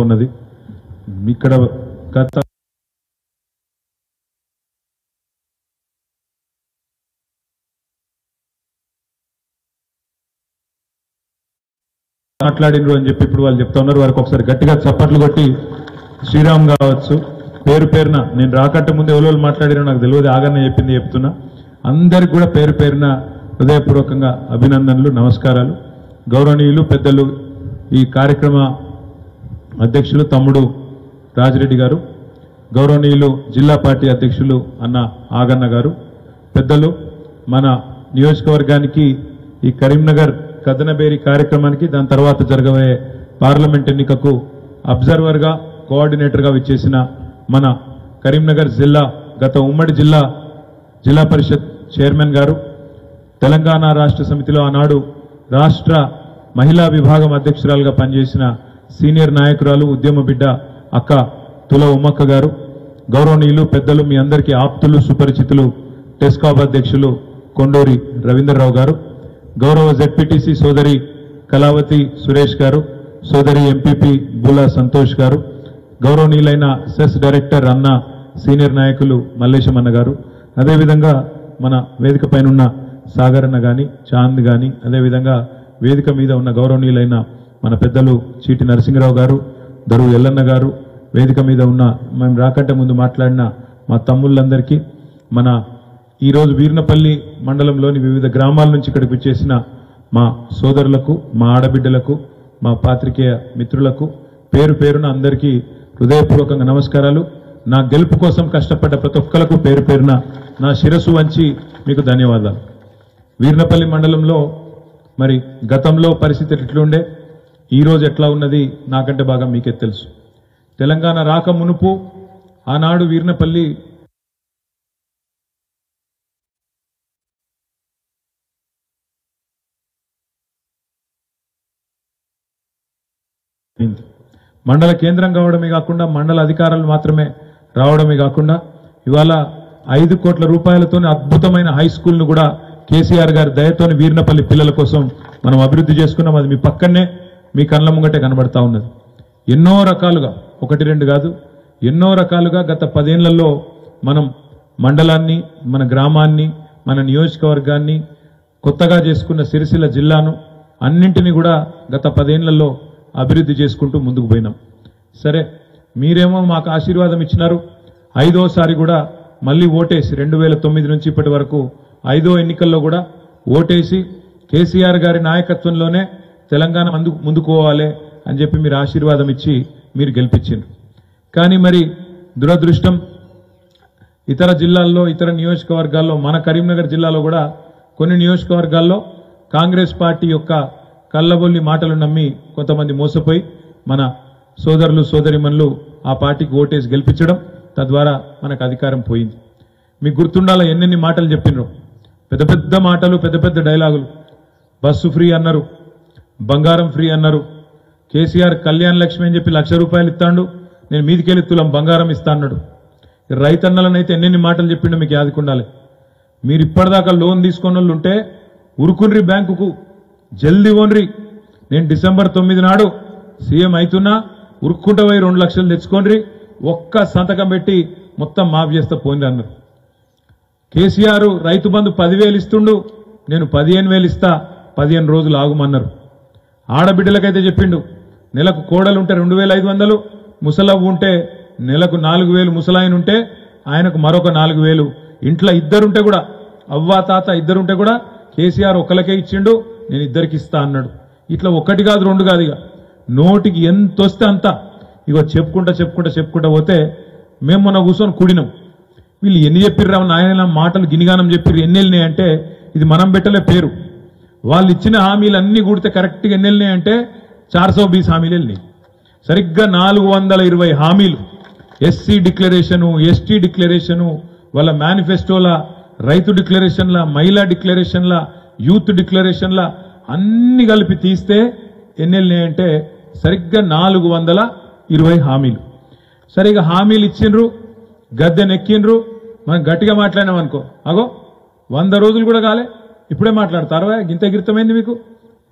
ఉన్నది ఇక్కడ గత మాట్లాడినరు అని చెప్పి ఇప్పుడు వాళ్ళు చెప్తా ఉన్నారు. వారికి ఒకసారి గట్టిగా చప్పట్లు కొట్టి శ్రీరామ్ కావచ్చు పేరు పేరున నేను రాకట్ట ముందు ఎవరు మాట్లాడారో నాకు తెలియదు, ఆగనే చెప్తున్నా. అందరికి కూడా పేరు పేరున హృదయపూర్వకంగా అభినందనలు, నమస్కారాలు. గౌరవనీయులు పెద్దలు, ఈ కార్యక్రమ అధ్యక్షులు తమ్ముడు రాజిరెడ్డి గారు, గౌరవనీయులు జిల్లా పార్టీ అధ్యక్షులు అన్న ఆగన్న గారు, పెద్దలు మన నియోజకవర్గానికి ఈ కరీంనగర్ కదనబేరి కార్యక్రమానికి దాని తర్వాత జరగబోయే పార్లమెంట్ ఎన్నికకు అబ్జర్వర్గా కోఆర్డినేటర్గా విచ్చేసిన మన కరీంనగర్ జిల్లా గత ఉమ్మడి జిల్లా పరిషత్ చైర్మన్ గారు, తెలంగాణ రాష్ట్ర సమితిలో ఆనాడు రాష్ట్ర మహిళా విభాగం అధ్యక్షురాలుగా పనిచేసిన సీనియర్ నాయకురాలు ఉద్యమ బిడ్డ అక్క తుల ఉమ్మక్క గారు, గౌరవనీయులు పెద్దలు మీ అందరికీ ఆప్తులు సుపరిచితులు టెస్కాబ్ అధ్యక్షులు కొండూరి రవీంద్రరావు గారు, గౌరవ జెడ్పీటీసీ సోదరి కళావతి సురేష్ గారు, సోదరి ఎంపీపీ బులా సంతోష్ గారు, గౌరవనీయులైన సెస్ డైరెక్టర్ అన్న సీనియర్ నాయకులు మల్లేశం అన్న గారు, అదేవిధంగా మన వేదిక పైన ఉన్న సాగర్ అన్న కానీ చాంద్ కానీ, అదేవిధంగా వేదిక మీద ఉన్న గౌరవనీయులైన మన పెద్దలు చీటి నరసింహరావు గారు, దరువు ఎల్లన్న గారు, వేదిక మీద ఉన్న మేము రాకంటే ముందు మాట్లాడిన మా తమ్ముళ్ళందరికీ, మన ఈరోజు వీర్నపల్లి మండలంలోని వివిధ గ్రామాల నుంచి ఇక్కడికి వచ్చేసిన మా సోదరులకు, మా ఆడబిడ్డలకు, మా పాత్రికేయ మిత్రులకు పేరు పేరున అందరికీ హృదయపూర్వకంగా నమస్కారాలు. నా గెలుపు కోసం కష్టపడ్డ ప్రతి ఒక్కరికి పేరు పేరున నా శిరస్సు వంచి మీకు ధన్యవాదాలు. వీర్నపల్లి మండలంలో మరి గతంలో పరిస్థితి ఎట్లుండే, ఈరోజు ఎట్లా ఉన్నది నాకంటే బాగా మీకే తెలుసు. తెలంగాణ రాక మునుపు ఆనాడు వీర్నపల్లి మండల కేంద్రం కావడమే కాకుండా మండల అధికారులు మాత్రమే రావడమే కాకుండా ఇవాళ 5 కోట్ల రూపాయలతోనే అద్భుతమైన హై స్కూల్ను కూడా కేసీఆర్ గారి దయతోని వీర్నపల్లి పిల్లల కోసం మనం అభివృద్ధి చేసుకున్నాం. అది మీ పక్కనే మీ కళ్ళ ముంగటే కనబడతా ఉన్నది. ఎన్నో రకాలుగా, 1-2 కాదు, ఎన్నో రకాలుగా గత 10 ఏళ్లలో మనం మండలాన్ని, మన గ్రామాన్ని, మన నియోజకవర్గాన్ని, కొత్తగా చేసుకున్న సిరిసిల్ల జిల్లాను అన్నింటినీ కూడా గత 10 ఏళ్లలో అభివృద్ధి చేసుకుంటూ ముందుకు పోయినాం. సరే, మీరేమో మాకు ఆశీర్వాదం ఇచ్చినారు. 5వసారి కూడా మళ్ళీ ఓటేసి 2009 నుంచి ఇప్పటి వరకు 5వ ఎన్నికల్లో కూడా ఓటేసి కేసీఆర్ గారి నాయకత్వంలోనే తెలంగాణ ముందుకు పోవాలి అని చెప్పి మీరు ఆశీర్వాదం ఇచ్చి మీరు గెలిపించారు. కానీ మరి దురదృష్టం, ఇతర జిల్లాల్లో, ఇతర నియోజకవర్గాల్లో, మన కరీంనగర్ జిల్లాలో కూడా కొన్ని నియోజకవర్గాల్లో కాంగ్రెస్ పార్టీ యొక్క కళ్ళబొల్లి మాటలు నమ్మి కొంతమంది మోసపోయి మన సోదరులు సోదరిమణులు ఆ పార్టీకి ఓటేసి గెలిపించడం, తద్వారా మనకు అధికారం పోయింది. మీకు గుర్తుండాల ఎన్నెన్ని మాటలు చెప్పినరు, పెద్ద పెద్ద మాటలు, పెద్ద పెద్ద డైలాగులు. బస్సు ఫ్రీ అన్నారు, బంగారం ఫ్రీ అన్నారు, కేసీఆర్ కళ్యాణ లక్ష్మి అని చెప్పి 1,00,000 రూపాయలు ఇస్తాడు, నేను మీదికెళ్ళి తులం బంగారం ఇస్తా అన్నాడు. రైతన్నలనైతే ఎన్నెన్ని మాటలు చెప్పిండో మీకు యాదుకుండాలి. మీరు ఇప్పటిదాకా లోన్ తీసుకున్న వాళ్ళు ఉంటే ఉరుకున్రి బ్యాంకుకు, జల్దీ ఓన్రి, నేను డిసెంబర్ 9 నాడు సీఎం అవుతున్నా, ఉరుక్కుంట పోయి 2 లక్షలు తెచ్చుకోండి, ఒక్క సంతకం పెట్టి మొత్తం మాఫ్ చేస్తా పోయింది అన్నారు. కేసీఆర్ రైతు బంధు 10,000 ఇస్తుండు, నేను 15,000 ఇస్తా, 15 రోజులు ఆగుమన్నారు. ఆడబిడ్డలకైతే చెప్పిండు, నెలకు కోడలు ఉంటే 2,500, ముసలవ్వు ఉంటే నెలకు 4,000, ముసలాయన ఉంటే ఆయనకు మరొక 4,000, ఇంట్లో ఇద్దరుంటే కూడా, అవ్వా తాత ఇద్దరుంటే కూడా కేసీఆర్ ఒక్కలకే ఇచ్చిండు, నేను ఇద్దరికి ఇస్తా అన్నాడు. ఇట్లా 1 కాదు 2 కాదు, ఇక నోటికి ఎంత వస్తే అంత ఇగో చెప్పుకుంటా పోతే మేము మొన్న కూర్చొని కూడినాం. వీళ్ళు ఎన్ని చెప్పిర్రా నాయన మాటలు గినిగానం చెప్పిర్రు, ఎన్ని వెళ్ళినాయంటే ఇది మనం పెట్టలే పేరు, వాళ్ళు ఇచ్చిన హామీలు అన్ని కూడితే కరెక్ట్గా ఎన్ని వెళ్ళినాయంటే 420 హామీలు వెళ్ళినాయి. సరిగ్గా 420 హామీలు, ఎస్సీ డిక్లరేషను, ఎస్టీ డిక్లరేషను, వాళ్ళ మేనిఫెస్టోల, రైతు డిక్లరేషన్ల, మహిళా డిక్లరేషన్ల, యూత్ డిక్లరేషన్ల అన్ని కలిపి తీస్తే ఎన్ని వెళ్ళినాయంటే సరిగ్గా 420 హామీలు. సరిగ్గా హామీలు ఇచ్చిండ్రు, గద్దెనెక్కిండ్రు, మనం గట్టిగా మాట్లాడినాం అనుకో, అగో 100 రోజులు కూడా కాలే ఇప్పుడే మాట్లాడతారు, ఇంత గిరితమైంది మీకు,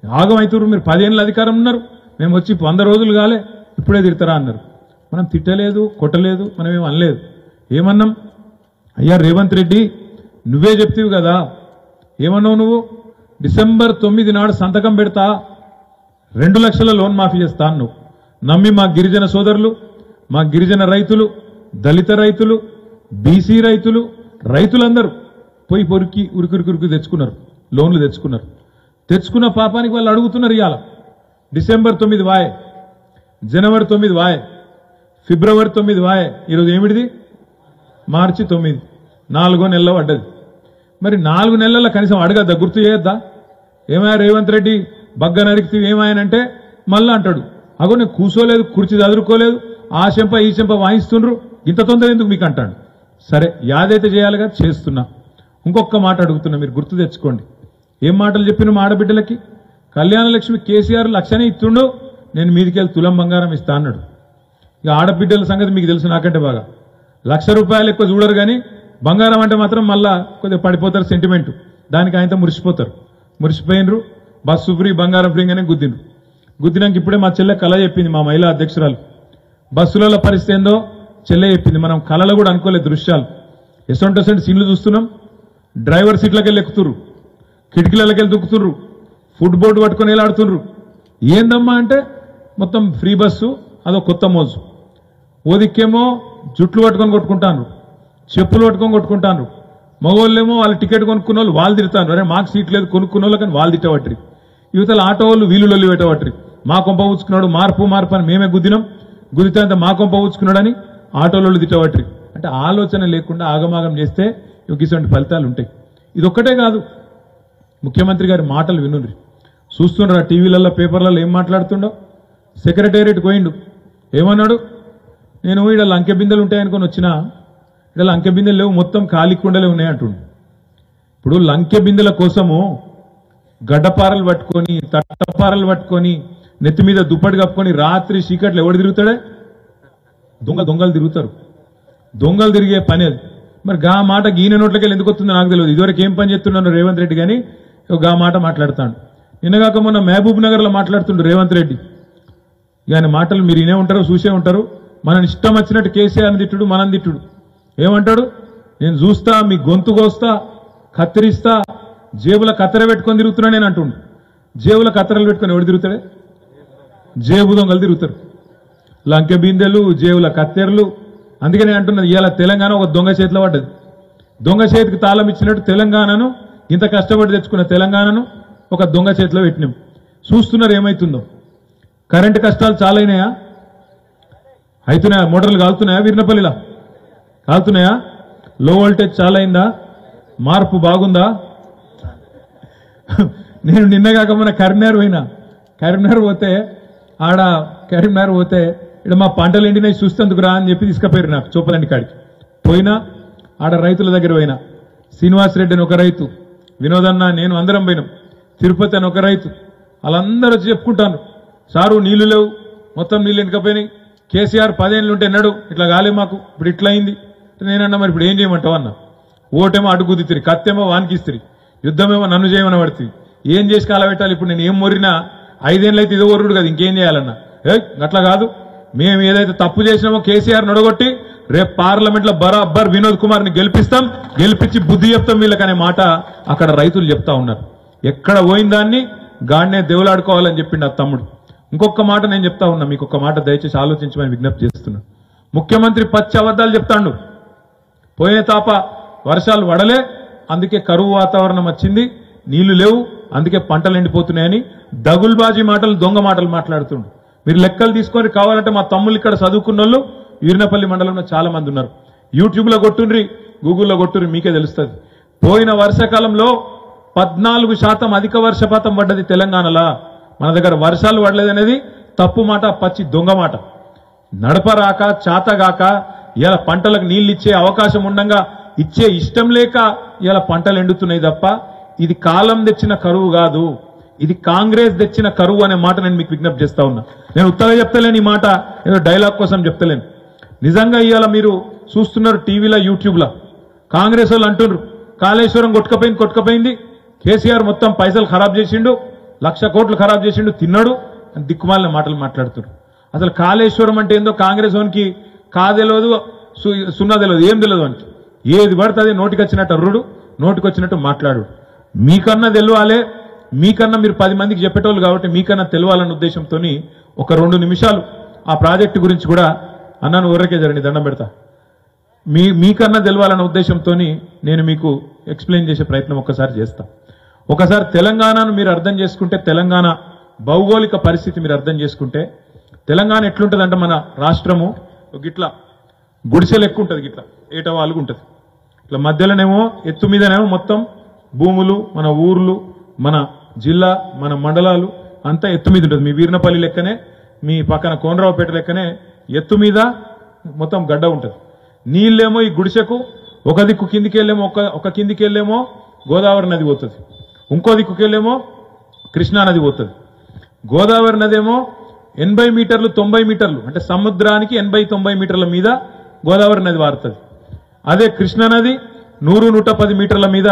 ఆగం అవుతున్నారు. మీరు 10 ఏళ్ళ అధికారం ఉన్నారు, మేము వచ్చి 100 రోజులు కాలే ఇప్పుడే తిడతారా అన్నారు. మనం తిట్టలేదు, కొట్టలేదు, మనం ఏం అనలేదు. ఏమన్నాం? అయ్యా రేవంత్ రెడ్డి నువ్వే చెప్తీవి కదా, ఏమన్నావు నువ్వు? డిసెంబర్ 9 నాడు సంతకం పెడతా 2 లక్షల లోన్ మాఫీ చేస్తా అన్నావు. నమ్మి మా గిరిజన సోదరులు, మా గిరిజన రైతులు, దళిత రైతులు, బీసీ రైతులు, రైతులందరూ పోయి ఉరికి తెచ్చుకున్నారు, లోన్లు తెచ్చుకున్నారు. తెచ్చుకున్న పాపానికి వాళ్ళు అడుగుతున్నారు. ఇవాళ డిసెంబర్ 9 వాయే, జనవరి 9 వాయే, ఫిబ్రవరి 9 వాయే, ఈరోజు ఏమిటిది? మార్చి 9, 4 నెలలు పడ్డది. మరి 4 నెలల కనీసం అడగద్దా, గుర్తు చేయొద్దా? ఏమయ్యా రేవంత్ రెడ్డి బగ్గ నరికితే ఏమాయనంటే మళ్ళా అంటాడు, అగో నేను కూర్చోలేదు, కుర్చీ చదువుకోలేదు, ఆ చెంప ఈ చెంప వాయిస్తుండ్రు, ఇంత తొందర ఎందుకు మీకు అంటాడు. సరే యాదైతే చేయాలిగా, చేస్తున్నా. ఇంకొక మాట అడుగుతున్నా, మీరు గుర్తు తెచ్చుకోండి. ఏం మాటలు చెప్పిన మా ఆడబిడ్డలకి? కళ్యాణ లక్ష్మి కేసీఆర్ 1,00,000 ఇస్తుండో, నేను మీదికెళ్ళి తులం బంగారం ఇస్తా అన్నాడు. ఇక ఆడబిడ్డల సంగతి మీకు తెలుసు నాకంటే బాగా. 1,00,000 రూపాయలు ఎక్కువ చూడరు కానీ బంగారం అంటే మాత్రం మళ్ళా కొద్దిగా పడిపోతారు, సెంటిమెంట్. దానికి ఆయనతో మురిసిపోతారు. మురిసిపోయినరు, బస్సు ఫ్రీ, బంగారం ఫ్రీ అనే గుద్దిండ్రు. గుద్దినాక ఇప్పుడే మా చెల్లె కళ చెప్పింది, మా మహిళా అధ్యక్షురాలు. బస్సులలో పరిస్థితి ఏందో చెల్లె చెప్పింది. మనం కళలో కూడా అనుకోలేదు దృశ్యాలు. ఎసొంటి సీన్లు చూస్తున్నాం. డ్రైవర్ సీట్లకి వెళ్ళి ఎక్కుతుర్రు, కిటికీలకి వెళ్ళి దుక్కుతుర్రు, ఫుడ్ బోర్డు పట్టుకొని వెళ్ళాడుతుర్రు. ఏందమ్మా అంటే మొత్తం ఫ్రీ బస్సు, అదో కొత్త మోజు. ఓదిక్కేమో జుట్లు పట్టుకొని కొట్టుకుంటాను, చెప్పులు పట్టుకొని కొట్టుకుంటాను. మగవాళ్ళేమో వాళ్ళ టికెట్ కొనుక్కున్న వాళ్ళు వాళ్ళు తిడతాను, అరే మాకు సీట్ లేదు కొనుక్కున్న వాళ్ళు, కానీ వాళ్ళు తిట్టవట్రి. యువతల ఆటో వాళ్ళు వీళ్ళు లొల్లి పెట్టవట్రి. మా కొంప ఊచుకున్నాడు, మార్పు అని మేమే గుద్దినాం, గుద్దితే అంత మా కొంప ఊచుకున్నాడని ఆటోలు తిట్టవట్రి. అంటే ఆలోచన లేకుండా ఆగమాగం చేస్తే ఇటువంటి ఫలితాలు ఉంటాయి. ఇదొక్కటే కాదు, ముఖ్యమంత్రి గారి మాటలు వినుండ్రి. చూస్తుండ్రా టీవీలలో, పేపర్లలో ఏం మాట్లాడుతుండో. సెక్రటేరియట్ పోయిండు, ఏమన్నాడు? నేను ఇక్కడ లంకె బిందెలు ఉంటాయనుకొని వచ్చినా, ఇక్కడ లంకె బిందెలు లేవు, మొత్తం ఖాళీ కుండలే ఉన్నాయంటుండు. ఇప్పుడు లంకె బిందెల కోసము గడ్డపారలు పట్టుకొని, తట్టపారలు పట్టుకొని, నెత్తి మీద దుప్పటి కప్పుకొని రాత్రి చీకట్లు ఎవడు తిరుగుతాడే? దొంగలు తిరుగుతారు. దొంగలు తిరిగే పని అది. మరి గా మాట గీన నోట్లకెళ్ళి ఎందుకు వస్తుందో నాకు తెలియదు. ఇదివరకు ఏం పని చేస్తున్నాను రేవంత్ రెడ్డి, కానీ గా మాట మాట్లాడతాడు. నిన్నగాక మొన్న మహబూబ్ నగర్లో మాట్లాడుతుండు రేవంత్ రెడ్డి. ఆయన మాటలు మీరు వినే ఉంటారు, చూసే ఉంటారు. మనం ఇష్టం వచ్చినట్టు కేసీఆర్ని తిట్టుడు, మనం తిట్టుడు. ఏమంటాడు? నేను చూస్తా, మీ గొంతు కోస్తా, కత్తిరిస్తా, జేబుల కత్తెర పెట్టుకొని తిరుగుతున్నా నేను అంటుండు. జేబుల కత్తెరలు పెట్టుకొని ఎవడు తిరుగుతాడే? జేబు దొంగలు తిరుగుతారు. లంకె బిందెలు, జేబుల కత్తెరలు. అందుకనే అంటున్నది, ఇవాళ తెలంగాణ ఒక దొంగ చేతిలో పడ్డది. దొంగ చేతికి తాళం ఇచ్చినట్టు తెలంగాణను, ఇంత కష్టపడి తెచ్చుకున్న తెలంగాణను ఒక దొంగ చేతిలో పెట్టినాం. చూస్తున్నారు ఏమైతుందో. కరెంటు కష్టాలు చాలా అయినాయా? అవుతున్నాయా? మోటార్లు కాలుతున్నాయా? వీరినపల్లిలా కాలుతున్నాయా? లో వోల్టేజ్ చాలా అయిందా? మార్పు బాగుందా? నేను నిన్నగాక మన కరీంనగర్ పోయినా. కరీంనగర్ పోతే ఇక్కడ మా పంటలు ఎండినాయి చూస్తేందుకు రా అని చెప్పి తీసుకుపోయారు నాకు చూపలండి కాడికి. పోయినా ఆడ రైతుల దగ్గర పోయినా. శ్రీనివాస్ రెడ్డి అని ఒక రైతు, వినోదన్న, నేను అందరం పోయినాం. తిరుపతి అని ఒక రైతు. వాళ్ళందరూ వచ్చి చెప్పుకుంటాను, సారు నీళ్లు లేవు, మొత్తం నీళ్ళు ఎండకపోయినాయి. కేసీఆర్ 10 ఏళ్ళు ఉంటే ఎన్నాడు ఇట్లా కాలే మాకు, ఇప్పుడు ఇట్లా అయింది. నేనన్నా మరి ఇప్పుడు ఏం చేయమంటావు అన్న. ఓటేమో అడుగుదిత్తిరి, కత్తేమో వానికిస్తిరి, యుద్ధమేమో నన్ను చేయమని పడుతుంది. ఏం చేసి కాలబెట్టాలి? ఇప్పుడు నేను ఏం మొరినా 5 ఏళ్ళు అయితే ఇదో ఒరుడు కదా, ఇంకేం చేయాలన్నా? అట్లా కాదు, మేము ఏదైతే తప్పు చేసినామో కేసీఆర్ నొడగొట్టి రేపు పార్లమెంట్ లో బరాబర్ వినోద్ కుమార్ ని గెలిపిస్తాం, గెలిపించి బుద్ధి చెప్తాం వీళ్ళకనే మాట అక్కడ రైతులు చెప్తా ఉన్నారు. ఎక్కడ పోయిన దాన్ని గాడినే దేవులాడుకోవాలని చెప్పిండు ఆ తమ్ముడు. ఇంకొక మాట నేను చెప్తా ఉన్నా, మీకు ఒక మాట దయచేసి ఆలోచించమని విజ్ఞప్తి చేస్తున్నా. ముఖ్యమంత్రి పచ్చి అబద్ధాలు చెప్తాడు. పోయే తాప వర్షాలు పడలే, అందుకే కరువు వాతావరణం వచ్చింది, నీళ్లు లేవు, అందుకే పంటలు ఎండిపోతున్నాయని దగుల్బాజీ మాటలు, దొంగ మాటలు మాట్లాడుతుండు. మీరు లెక్కలు తీసుకొని కావాలంటే మా తమ్ముళ్ళు ఇక్కడ చదువుకున్న వాళ్ళు వీరినపల్లి మండలంలో చాలా మంది ఉన్నారు. యూట్యూబ్లో కొట్టుండ్రి, గూగుల్లో కొట్టుండ్రి, మీకే తెలుస్తుంది. పోయిన వర్షాకాలంలో 14% అధిక వర్షపాతం పడ్డది తెలంగాణలో. మన దగ్గర వర్షాలు పడలేదనేది తప్పు మాట, పచ్చి దొంగ మాట. నడపరాక, చాతగాక, ఇలా పంటలకు నీళ్ళు ఇచ్చే అవకాశం ఉండగా ఇచ్చే ఇష్టం లేక ఇలా పంటలు ఎండుతున్నాయి తప్ప ఇది కాలం తెచ్చిన కరువు కాదు, ఇది కాంగ్రెస్ తెచ్చిన కరువు అనే మాట నేను మీకు విజ్ఞప్తి చేస్తా ఉన్నా. నేను ఉత్తగా చెప్తలేను ఈ మాట, ఏదో డైలాగ్ కోసం చెప్తలేను. నిజంగా ఇవాళ మీరు చూస్తున్నారు టీవీలో, యూట్యూబ్లో కాంగ్రెస్ వాళ్ళు అంటున్నారు కాళేశ్వరం కొట్టుకపోయింది, కేసీఆర్ మొత్తం పైసలు ఖరాబ్ చేసిండు, 1,00,000 కోట్లు ఖరాబ్ చేసిండు, తిన్నాడు అని దిక్కుమాలిన మాటలు మాట్లాడుతున్నారు. అసలు కాళేశ్వరం అంటే ఏందో కాంగ్రెస్ వానికి కాదెలవదు సున్నా తెలియదు, ఏం తెలియదు వానికి. ఏది పడుతుంది నోటికి వచ్చినట్టు అర్రుడు, నోటికి వచ్చినట్టు మాట్లాడు. మీకన్నా తెలవాలే, మీకన్నా మీరు 10 మందికి చెప్పేటోళ్ళు కాబట్టి మీకన్నా తెలవాలన్న ఉద్దేశంతో ఒక 2 నిమిషాలు ఆ ప్రాజెక్టు గురించి కూడా అన్నాను. ఊరకే జరగండి, దండం పెడతా. మీకన్నా తెలవాలన్న ఉద్దేశంతో నేను మీకు ఎక్స్ప్లెయిన్ చేసే ప్రయత్నం ఒక్కసారి చేస్తా. ఒకసారి తెలంగాణను మీరు అర్థం చేసుకుంటే, తెలంగాణ భౌగోళిక పరిస్థితి మీరు అర్థం చేసుకుంటే, తెలంగాణ ఎట్లుంటుందంటే మన రాష్ట్రము గిట్లా గుడిసెలు ఎక్కువ ఉంటుంది, గిట్లా ఏటవాలుగా ఉంటుంది. ఇట్లా మధ్యలోనేమో ఎత్తు మీదనేమో మొత్తం భూములు, మన ఊర్లు, మన జిల్లా, మన మండలాలు అంతా ఎత్తు మీద ఉంటుంది. మీ వీర్నపల్లి లెక్కనే, మీ పక్కన కోనరావుపేట లెక్కనే ఎత్తు మీద మొత్తం గడ్డ ఉంటుంది. నీళ్ళేమో ఈ గుడిసెకు ఒక దిక్కు కిందికి వెళ్ళేమో, ఒక కిందికి వెళ్ళేమో గోదావరి నది పోతుంది, ఇంకో దిక్కుకి వెళ్ళేమో కృష్ణా నది పోతుంది. గోదావరి నది ఏమో 80 మీటర్లు 90 మీటర్లు అంటే సముద్రానికి 80-90 మీటర్ల మీద గోదావరి నది వారుతుంది. అదే కృష్ణా నది 100-110 మీటర్ల మీద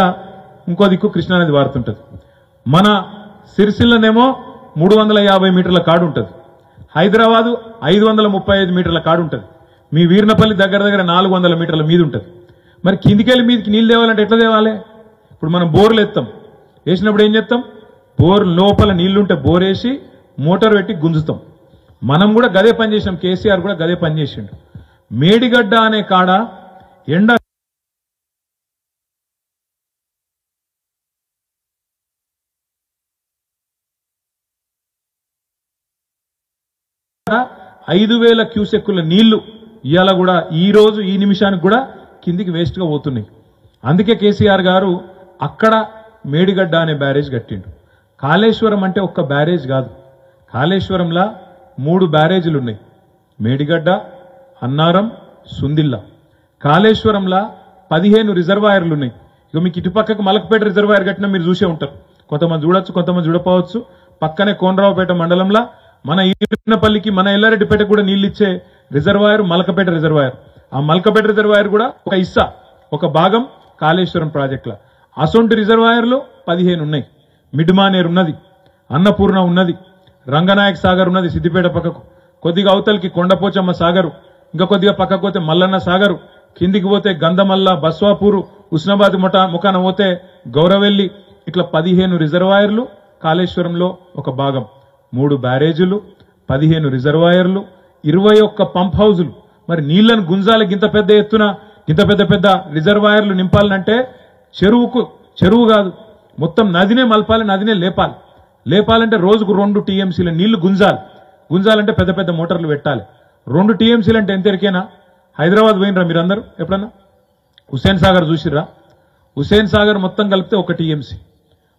ఇంకో దిక్కు కృష్ణా నది వారుతుంటది. మన సిరిసిల్లనేమో 350 మీటర్ల కాడు ఉంటుంది. హైదరాబాదు 535 మీటర్ల కాడు ఉంటుంది. మీ వీర్నపల్లి దగ్గర 400 మీటర్ల మీద ఉంటుంది. మరి కిందికెళ్ళి మీదకి నీళ్ళు తేవాలంటే ఎట్లా తేవాలి? ఇప్పుడు మనం బోర్లు ఎత్తాం, వేసినప్పుడు ఏం చేస్తాం? బోర్ లోపల నీళ్లుంటే బోర్ వేసి మోటార్ పెట్టి గుంజుతాం. మనం కూడా గదే పని చేసినాం, కేసీఆర్ కూడా గదే పని చేసిండు. మేడిగడ్డ అనే కాడ ఎండ 5,000 క్యూసెక్కుల నీళ్లు ఇవాళ కూడా ఈ రోజు ఈ నిమిషానికి కూడా కిందికి వేస్ట్ గా పోతున్నాయి. అందుకే కేసీఆర్ గారు అక్కడ మేడిగడ్డ అనే బ్యారేజ్ కట్టిండు. కాళేశ్వరం అంటే ఒక్క బ్యారేజ్ కాదు, కాళేశ్వరంలా 3 బ్యారేజీలు ఉన్నాయి. మేడిగడ్డ, అన్నారం, సుందిల్ల. కాళేశ్వరంలా 15 రిజర్వాయర్లు ఉన్నాయి. ఇక మీకు ఇటుపక్కకు మలకపేట రిజర్వాయర్ కట్టినా మీరు చూసే ఉంటారు. కొంతమంది చూడొచ్చు, కొంతమంది చూడపోవచ్చు. పక్కనే కోనరావుపేట మండలంలో మన ఈర్నపల్లికి, మన ఎల్లారెడ్డిపేటకు కూడా నీళ్ళు ఇచ్చే రిజర్వాయర్ మలకపేట రిజర్వాయర్. ఆ మలకపేట రిజర్వాయర్ కూడా ఒక ఇస్సా, ఒక భాగం కాళేశ్వరం ప్రాజెక్టుల. అసొంటి రిజర్వాయర్లు 15 ఉన్నాయి. మిడ్మానేర్ ఉన్నది, అన్నపూర్ణ ఉన్నది, రంగనాయక్ సాగర్ ఉన్నది సిద్దిపేట పక్కకు, కొద్దిగా అవతలికి కొండపోచమ్మ సాగరు, ఇంకా కొద్దిగా పక్కకు పోతే మల్లన్న సాగరు, కిందికి పోతే గంధమల్ల, బస్వాపూరు, ఉస్నాబాద్ ముఖాన పోతే గౌరవెల్లి. ఇట్లా 15 రిజర్వాయర్లు కాళేశ్వరంలో ఒక భాగం. 3 బ్యారేజీలు, 15 రిజర్వాయర్లు, 21 పంప్ హౌజులు. మరి నీళ్లను గుంజాలి గింత పెద్ద ఎత్తున, ఇంత పెద్ద రిజర్వాయర్లు నింపాలంటే చెరువు కాదు, మొత్తం నదినే మలపాలి, నదినే లేపాలి. లేపాలంటే రోజుకు 2 టీఎంసీల నీళ్లు గుంజాలంటే పెద్ద మోటార్లు పెట్టాలి. 2 టీఎంసీలు అంటే ఎంతరికైనా? హైదరాబాద్ పోయినరా మీరందరూ ఎప్పుడన్నా? హుస్సేన్ సాగర్ చూసిర్రా? హుస్సేన్ సాగర్ మొత్తం కలిపితే 1 టీఎంసీ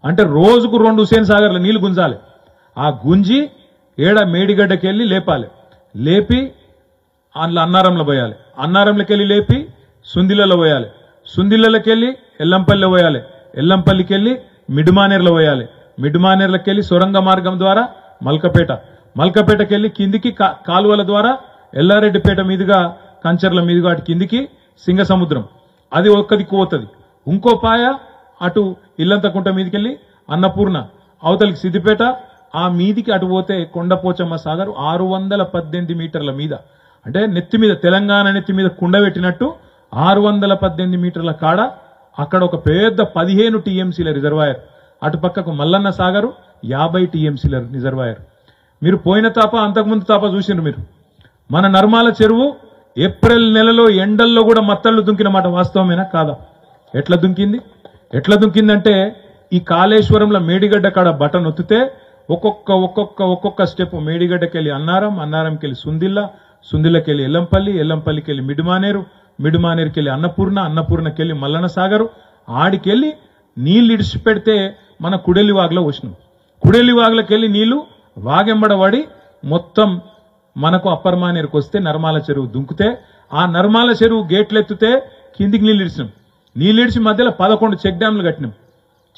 అంటే రోజుకు 2 హుస్సేన్ సాగర్ల నీళ్లు గుంజాలి. ఆ గుంజి మేడిగడ్డకి వెళ్ళి లేపాలి, లేపి అందులో అన్నారంలో పోయాలి, అన్నారంలోకి వెళ్ళి లేపి సుందిలలో పోయాలి, సుందిలలోకి వెళ్ళి ఎల్లంపల్లిలో పోయాలి, ఎల్లంపల్లికి వెళ్ళి మిడ్మానేర్లో పోయాలి, మిడ్మానేర్లకి వెళ్ళి సొరంగ మార్గం ద్వారా మల్కపేటకి వెళ్ళి కిందికి కాలువల ద్వారా ఎల్లారెడ్డిపేట మీదుగా కంచర్ల మీదుగా అటు కిందికి సింగసముద్రం. అది ఒక్క దిక్కు పోతుంది. ఇంకో పాయ అటు ఇల్లంతకుంట మీదకి వెళ్ళి అన్నపూర్ణ, అవతలికి సిద్దిపేట, ఆ మీదికి అటు పోతే కొండపోచమ్మ సాగర్ 618 మీటర్ల మీద. అంటే నెత్తి మీద, తెలంగాణ నెత్తి మీద కుండ పెట్టినట్టు 618 మీటర్ల కాడ అక్కడ ఒక పెద్ద 15 టీఎంసీల రిజర్వాయర్. అటు పక్కకు మల్లన్న సాగరు 50 టీఎంసీల రిజర్వాయర్. మీరు పోయిన తాప అంతకుముందు తాప చూసిండ్రు మీరు. మన నర్మాల చెరువు ఏప్రిల్ నెలలో ఎండల్లో కూడా మత్తళ్లు దుంకిన మాట వాస్తవమేనా కాదా? ఎట్లా దుంకిందంటే ఈ కాళేశ్వరంలో మేడిగడ్డ కాడ బటన్ ఒత్తితే ఒక్కొక్క స్టెప్ మేడిగడ్డకెళ్ళి అన్నారంకి వెళ్ళి సుందిల్లకి వెళ్ళి ఎల్లంపల్లికి వెళ్ళి మిడ్మానేరుకి వెళ్ళి అన్నపూర్ణకి వెళ్ళి మల్లన్న సాగరు. ఆడికెళ్ళి నీళ్లు ఇడిచి పెడితే మన కుడెల్లి వాగులో వచ్చినాం. కుడెల్లి వాగులోకి వెళ్ళి నీళ్లు వాగెంబడబడి మొత్తం మనకు అప్పర్ మానేరుకు వస్తే నర్మాల చెరువు దుంకుతే, ఆ నర్మాల చెరువు గేట్లు ఎత్తితే కిందికి నీళ్ళు ఇడిచినాం. నీళ్ళు ఇడిచి మధ్యలో 11 చెక్ డ్యాంలు కట్టినాం.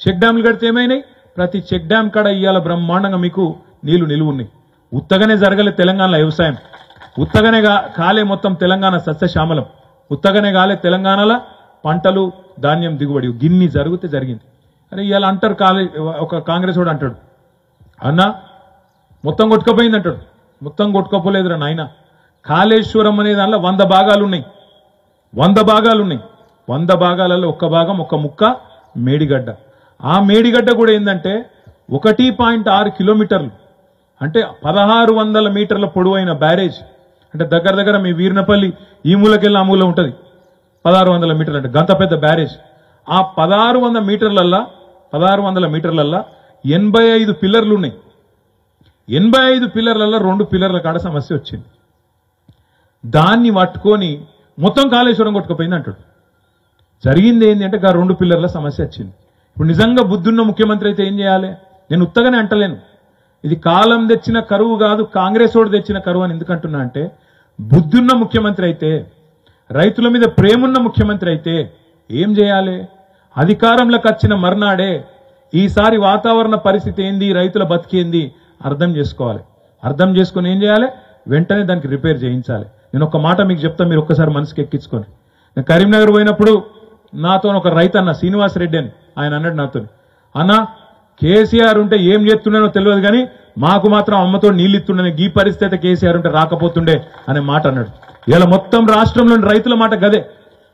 చెక్ డ్యాంలు కడితే ఏమైనాయి? ప్రతి చెక్ డ్యామ్ కాడ ఇవాళ బ్రహ్మాండంగా మీకు నీళ్లు నిలువ ఉన్నాయి. ఉత్తగానే జరగలే తెలంగాణలో వ్యవసాయం, ఉత్తగానే కాలే మొత్తం తెలంగాణ సస్యశ్యామలం, ఉత్తగానే కాలే తెలంగాణలో పంటలు ధాన్యం దిగుబడి గిన్ని జరిగింది. అరే ఇవాళ అంటారు ఒక కాంగ్రెస్ వాడు అంటాడు, అన్న మొత్తం కొట్టుకపోయింది అంటాడు. మొత్తం కొట్టుకోపోలేదురా నాయన. కాళేశ్వరం అనే దానిలో 100 భాగాలు ఉన్నాయి. 100 భాగాలు ఉన్నాయి. 100 భాగాలలో ఒక్క భాగం ఒక ముక్క మేడిగడ్డ. ఆ మేడిగడ్డ కూడా ఏంటంటే 1.6 కిలోమీటర్లు అంటే 1600 మీటర్ల పొడవైన బ్యారేజ్. అంటే దగ్గర దగ్గర మీ వీర్నపల్లి ఈ మూలకెళ్ళి ఆ మూల ఉంటుంది 1600 మీటర్లు అంటే గంత పెద్ద బ్యారేజ్. ఆ 1600 మీటర్లల్లా 85 పిల్లర్లు ఉన్నాయి. 85 పిల్లర్లలో 2 పిల్లర్ల కాడ సమస్య వచ్చింది. దాన్ని పట్టుకొని మొత్తం కాళేశ్వరం కొట్టుకుపోయింది అంటాడు. జరిగింది ఏంటి అంటే ఆ 2 పిల్లర్ల సమస్య వచ్చింది. ఇప్పుడు నిజంగా బుద్ధున్న ముఖ్యమంత్రి అయితే ఏం చేయాలి? నేను ఉత్తగానే అంటలేను. ఇది కాలం తెచ్చిన కరువు కాదు, కాంగ్రెస్ ఓడు తెచ్చిన కరువు అని ఎందుకంటున్నా అంటే, బుద్ధున్న ముఖ్యమంత్రి అయితే, రైతుల మీద ప్రేమున్న ముఖ్యమంత్రి అయితే ఏం చేయాలి? అధికారంలోకి వచ్చిన మర్నాడే ఈసారి వాతావరణ పరిస్థితి ఏంది, రైతుల బతికేంది అర్థం చేసుకోవాలి. అర్థం చేసుకుని ఏం చేయాలి? వెంటనే దానికి రిపేర్ చేయించాలి. నేను ఒక మాట మీకు చెప్తా, మీరు ఒక్కసారి మనసుకి ఎక్కించుకోండి. నేను కరీంనగర్ పోయినప్పుడు నాతో ఒక రైతు అన్న శ్రీనివాస్ రెడ్డి అని ఆయన అన్నాడు నాతో, అన్న కేసీఆర్ ఉంటే ఏం చేస్తున్నానో తెలియదు కానీ మాకు మాత్రం అమ్మతో నీళ్ళు ఇస్తుండే, ఈ పరిస్థితి కేసీఆర్ ఉంటే రాకపోతుండే అనే మాట అన్నాడు. ఇలా మొత్తం రాష్ట్రంలోని రైతుల మాట గదే.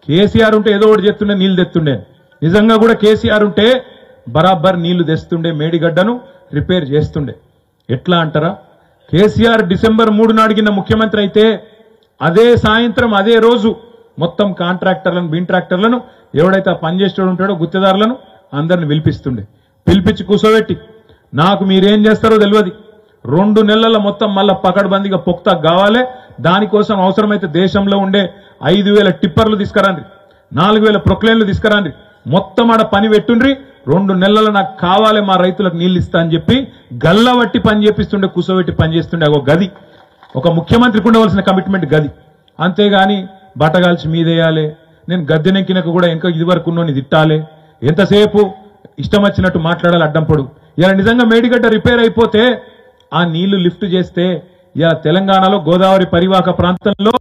కేసీఆర్ ఉంటే ఏదో ఒకటి చేస్తుండే, నీళ్లు తెస్తుండే. నిజంగా కూడా కేసీఆర్ ఉంటే బరాబర్ నీళ్లు తెస్తుండే, మేడిగడ్డను రిపేర్ చేస్తుండే. ఎట్లా అంటారా? కేసీఆర్ డిసెంబర్ 3 నాడిగిన ముఖ్యమంత్రి అయితే అదే సాయంత్రం అదే రోజు మొత్తం కాంట్రాక్టర్లను బిన్ట్రాక్టర్లను ఎవడైతే పనిచేసేవాడు ఉంటాడో గుత్తేదారులను అందరిని పిలిపించి కూర్చోబెట్టి, నాకు మీరేం చేస్తారో తెలియదు, 2 నెలల మొత్తం మళ్ళా పకడ్బందీగా పొక్తా కావాలి. దానికోసం అవసరమైతే దేశంలో ఉండే 5000 టిప్పర్లు తీసుకురండి, 4000 ప్రొక్లైన్లు తీసుకురండి, మొత్తం ఆడ పని పెట్టుండ్రి, 2 నెలలు నాకు కావాలి, మా రైతులకు నీళ్లు ఇస్తా అని చెప్పి గల్లబట్టి పని చేపిస్తుండే, కూర్చోబెట్టి పని చేస్తుండే. ఒక గది, ఒక ముఖ్యమంత్రికి ఉండవలసిన కమిట్మెంట్ గది. అంతేగాని బట్టగాల్చి మీదేయాలి, నేను గద్దెనెక్కినకు కూడా ఇంకా ఇది వరకు ఉన్నోని తిట్టాలి, ఎంతసేపు ఇష్టం వచ్చినట్టు మాట్లాడాలి అడ్డంపడు. ఇలా నిజంగా మేడిగడ్డ రిపేర్ అయిపోతే ఆ నీళ్లు లిఫ్ట్ చేస్తే ఇలా తెలంగాణలో గోదావరి పరివాహక ప్రాంతంలో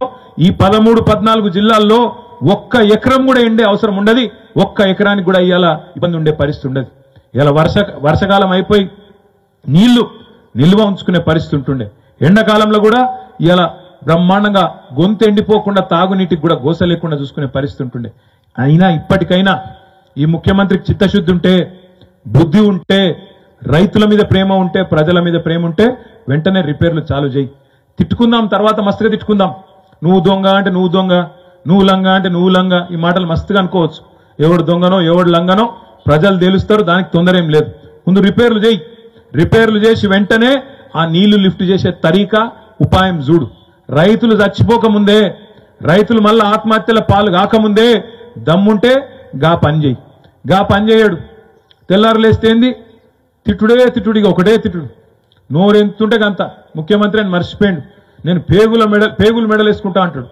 ఈ 13-14 జిల్లాల్లో 1 ఎకరం కూడా ఎండే అవసరం ఉండదు. 1 ఎకరానికి కూడా ఇవాళ ఇబ్బంది ఉండే పరిస్థితి ఉండదు. ఇలా వర్షకాలం అయిపోయి నీళ్లు నిల్వ ఉంచుకునే పరిస్థితి ఉంటుండే. ఎండాకాలంలో కూడా ఇలా బ్రహ్మాండంగా గొంతు ఎండిపోకుండా తాగునీటికి కూడా గోస లేకుండా చూసుకునే పరిస్థితి ఉంటుండే. అయినా ఇప్పటికైనా ఈ ముఖ్యమంత్రికి చిత్తశుద్ధి ఉంటే, బుద్ధి ఉంటే, రైతుల మీద ప్రేమ ఉంటే, ప్రజల మీద ప్రేమ ఉంటే వెంటనే రిపేర్లు చాలు చేయి. తిట్టుకుందాం, తర్వాత మస్తుగా తిట్టుకుందాం. నువ్వు దొంగ అంటే నువ్వు దొంగ, నువ్వు లంగా అంటే నువ్వు లంగా, ఈ మాటలు మస్తుగా అనుకోవచ్చు. ఎవడు దొంగనో ఎవడు లంగనో ప్రజలు తెలుస్తారు, దానికి తొందర ఏం లేదు. ముందు రిపేర్లు చేయి. రిపేర్లు చేసి వెంటనే ఆ నీళ్లు లిఫ్ట్ చేసే తరీకా ఉపాయం చూడు. రైతులు చచ్చిపోకముందే, రైతులు మళ్ళా ఆత్మహత్యల పాలు కాకముందే దమ్ముంటే గా పని చేయి. గా పని చేయడు, తెల్లారులేస్తేంది తిట్టుడే తిట్టుడిగా, ఒకటే తిట్టుడు, నోరెంతుంటే గంత. ముఖ్యమంత్రి అని మర్చిపోయాడు. నేను పేగులు మెడలు వేసుకుంటా అంటాడు.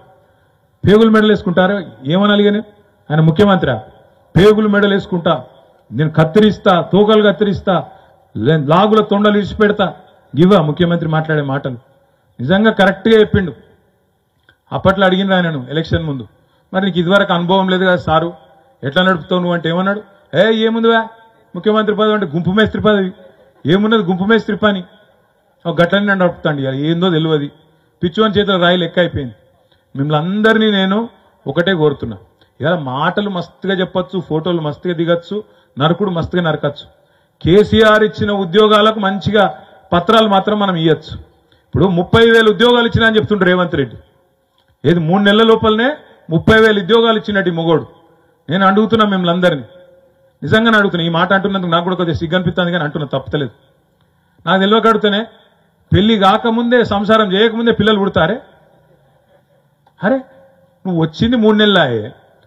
పేగులు మెడలు వేసుకుంటారు ఏమనాలి కానీ ఆయన ముఖ్యమంత్రి? పేగులు మెడలు వేసుకుంటా, నేను కత్తిరిస్తా, తోకలు కత్తిరిస్తా, లాగుల తొండలు ఇడిచిపెడతా, గివా ముఖ్యమంత్రి మాట్లాడే మాటలు? నిజంగా కరెక్ట్గా చెప్పిండు. అప్పట్లో అడిగిన ఆయనను ఎలక్షన్ ముందు, మరి నీకు ఇదివరకు అనుభవం లేదు కదా సారు, ఎట్లా నడుపుతావు నువ్వు అంటే ఏమన్నాడు? ఏముందివా ముఖ్యమంత్రి పదవి అంటే గుంపు మేస్త్రి పదవి, ఏమున్నది గుంపు మేస్త్రి పని, గట్లని నడుపుతాండి, ఏందో తెలియదు, పిచ్చివని చేతిలో రాయి లెక్క అయిపోయింది. మిమ్మల్ని అందరినీ నేను ఒకటే కోరుతున్నా, ఇలా మాటలు మస్తుగా చెప్పచ్చు, ఫోటోలు మస్తుగా దిగచ్చు, నరకుడు మస్తుగా నరకచ్చు. కేసీఆర్ ఇచ్చిన ఉద్యోగాలకు మంచిగా పత్రాలు మాత్రం మనం ఇవ్వచ్చు. ఇప్పుడు 30,000 ఉద్యోగాలు ఇచ్చినా అని చెప్తుండ్రు రేవంత్ రెడ్డి. ఏది 3 నెలల లోపలనే 30,000 ఉద్యోగాలు ఇచ్చినట్టు మొగోడు. నేను అడుగుతున్నా మిమ్మల్ని అందరినీ, నిజంగానే అడుగుతున్నా. ఈ మాట అంటున్నందుకు నాకు కూడా కొద్దిగా సిగ్గనిపిస్తుంది కానీ అంటున్నా, తప్పలేదు. నాకు తెలియక అడుగుతానే, పెళ్లి కాకముందే సంసారం చేయకముందే పిల్లలు పుడతారే? అరే నువ్వు వచ్చింది 3 నెలలాయే,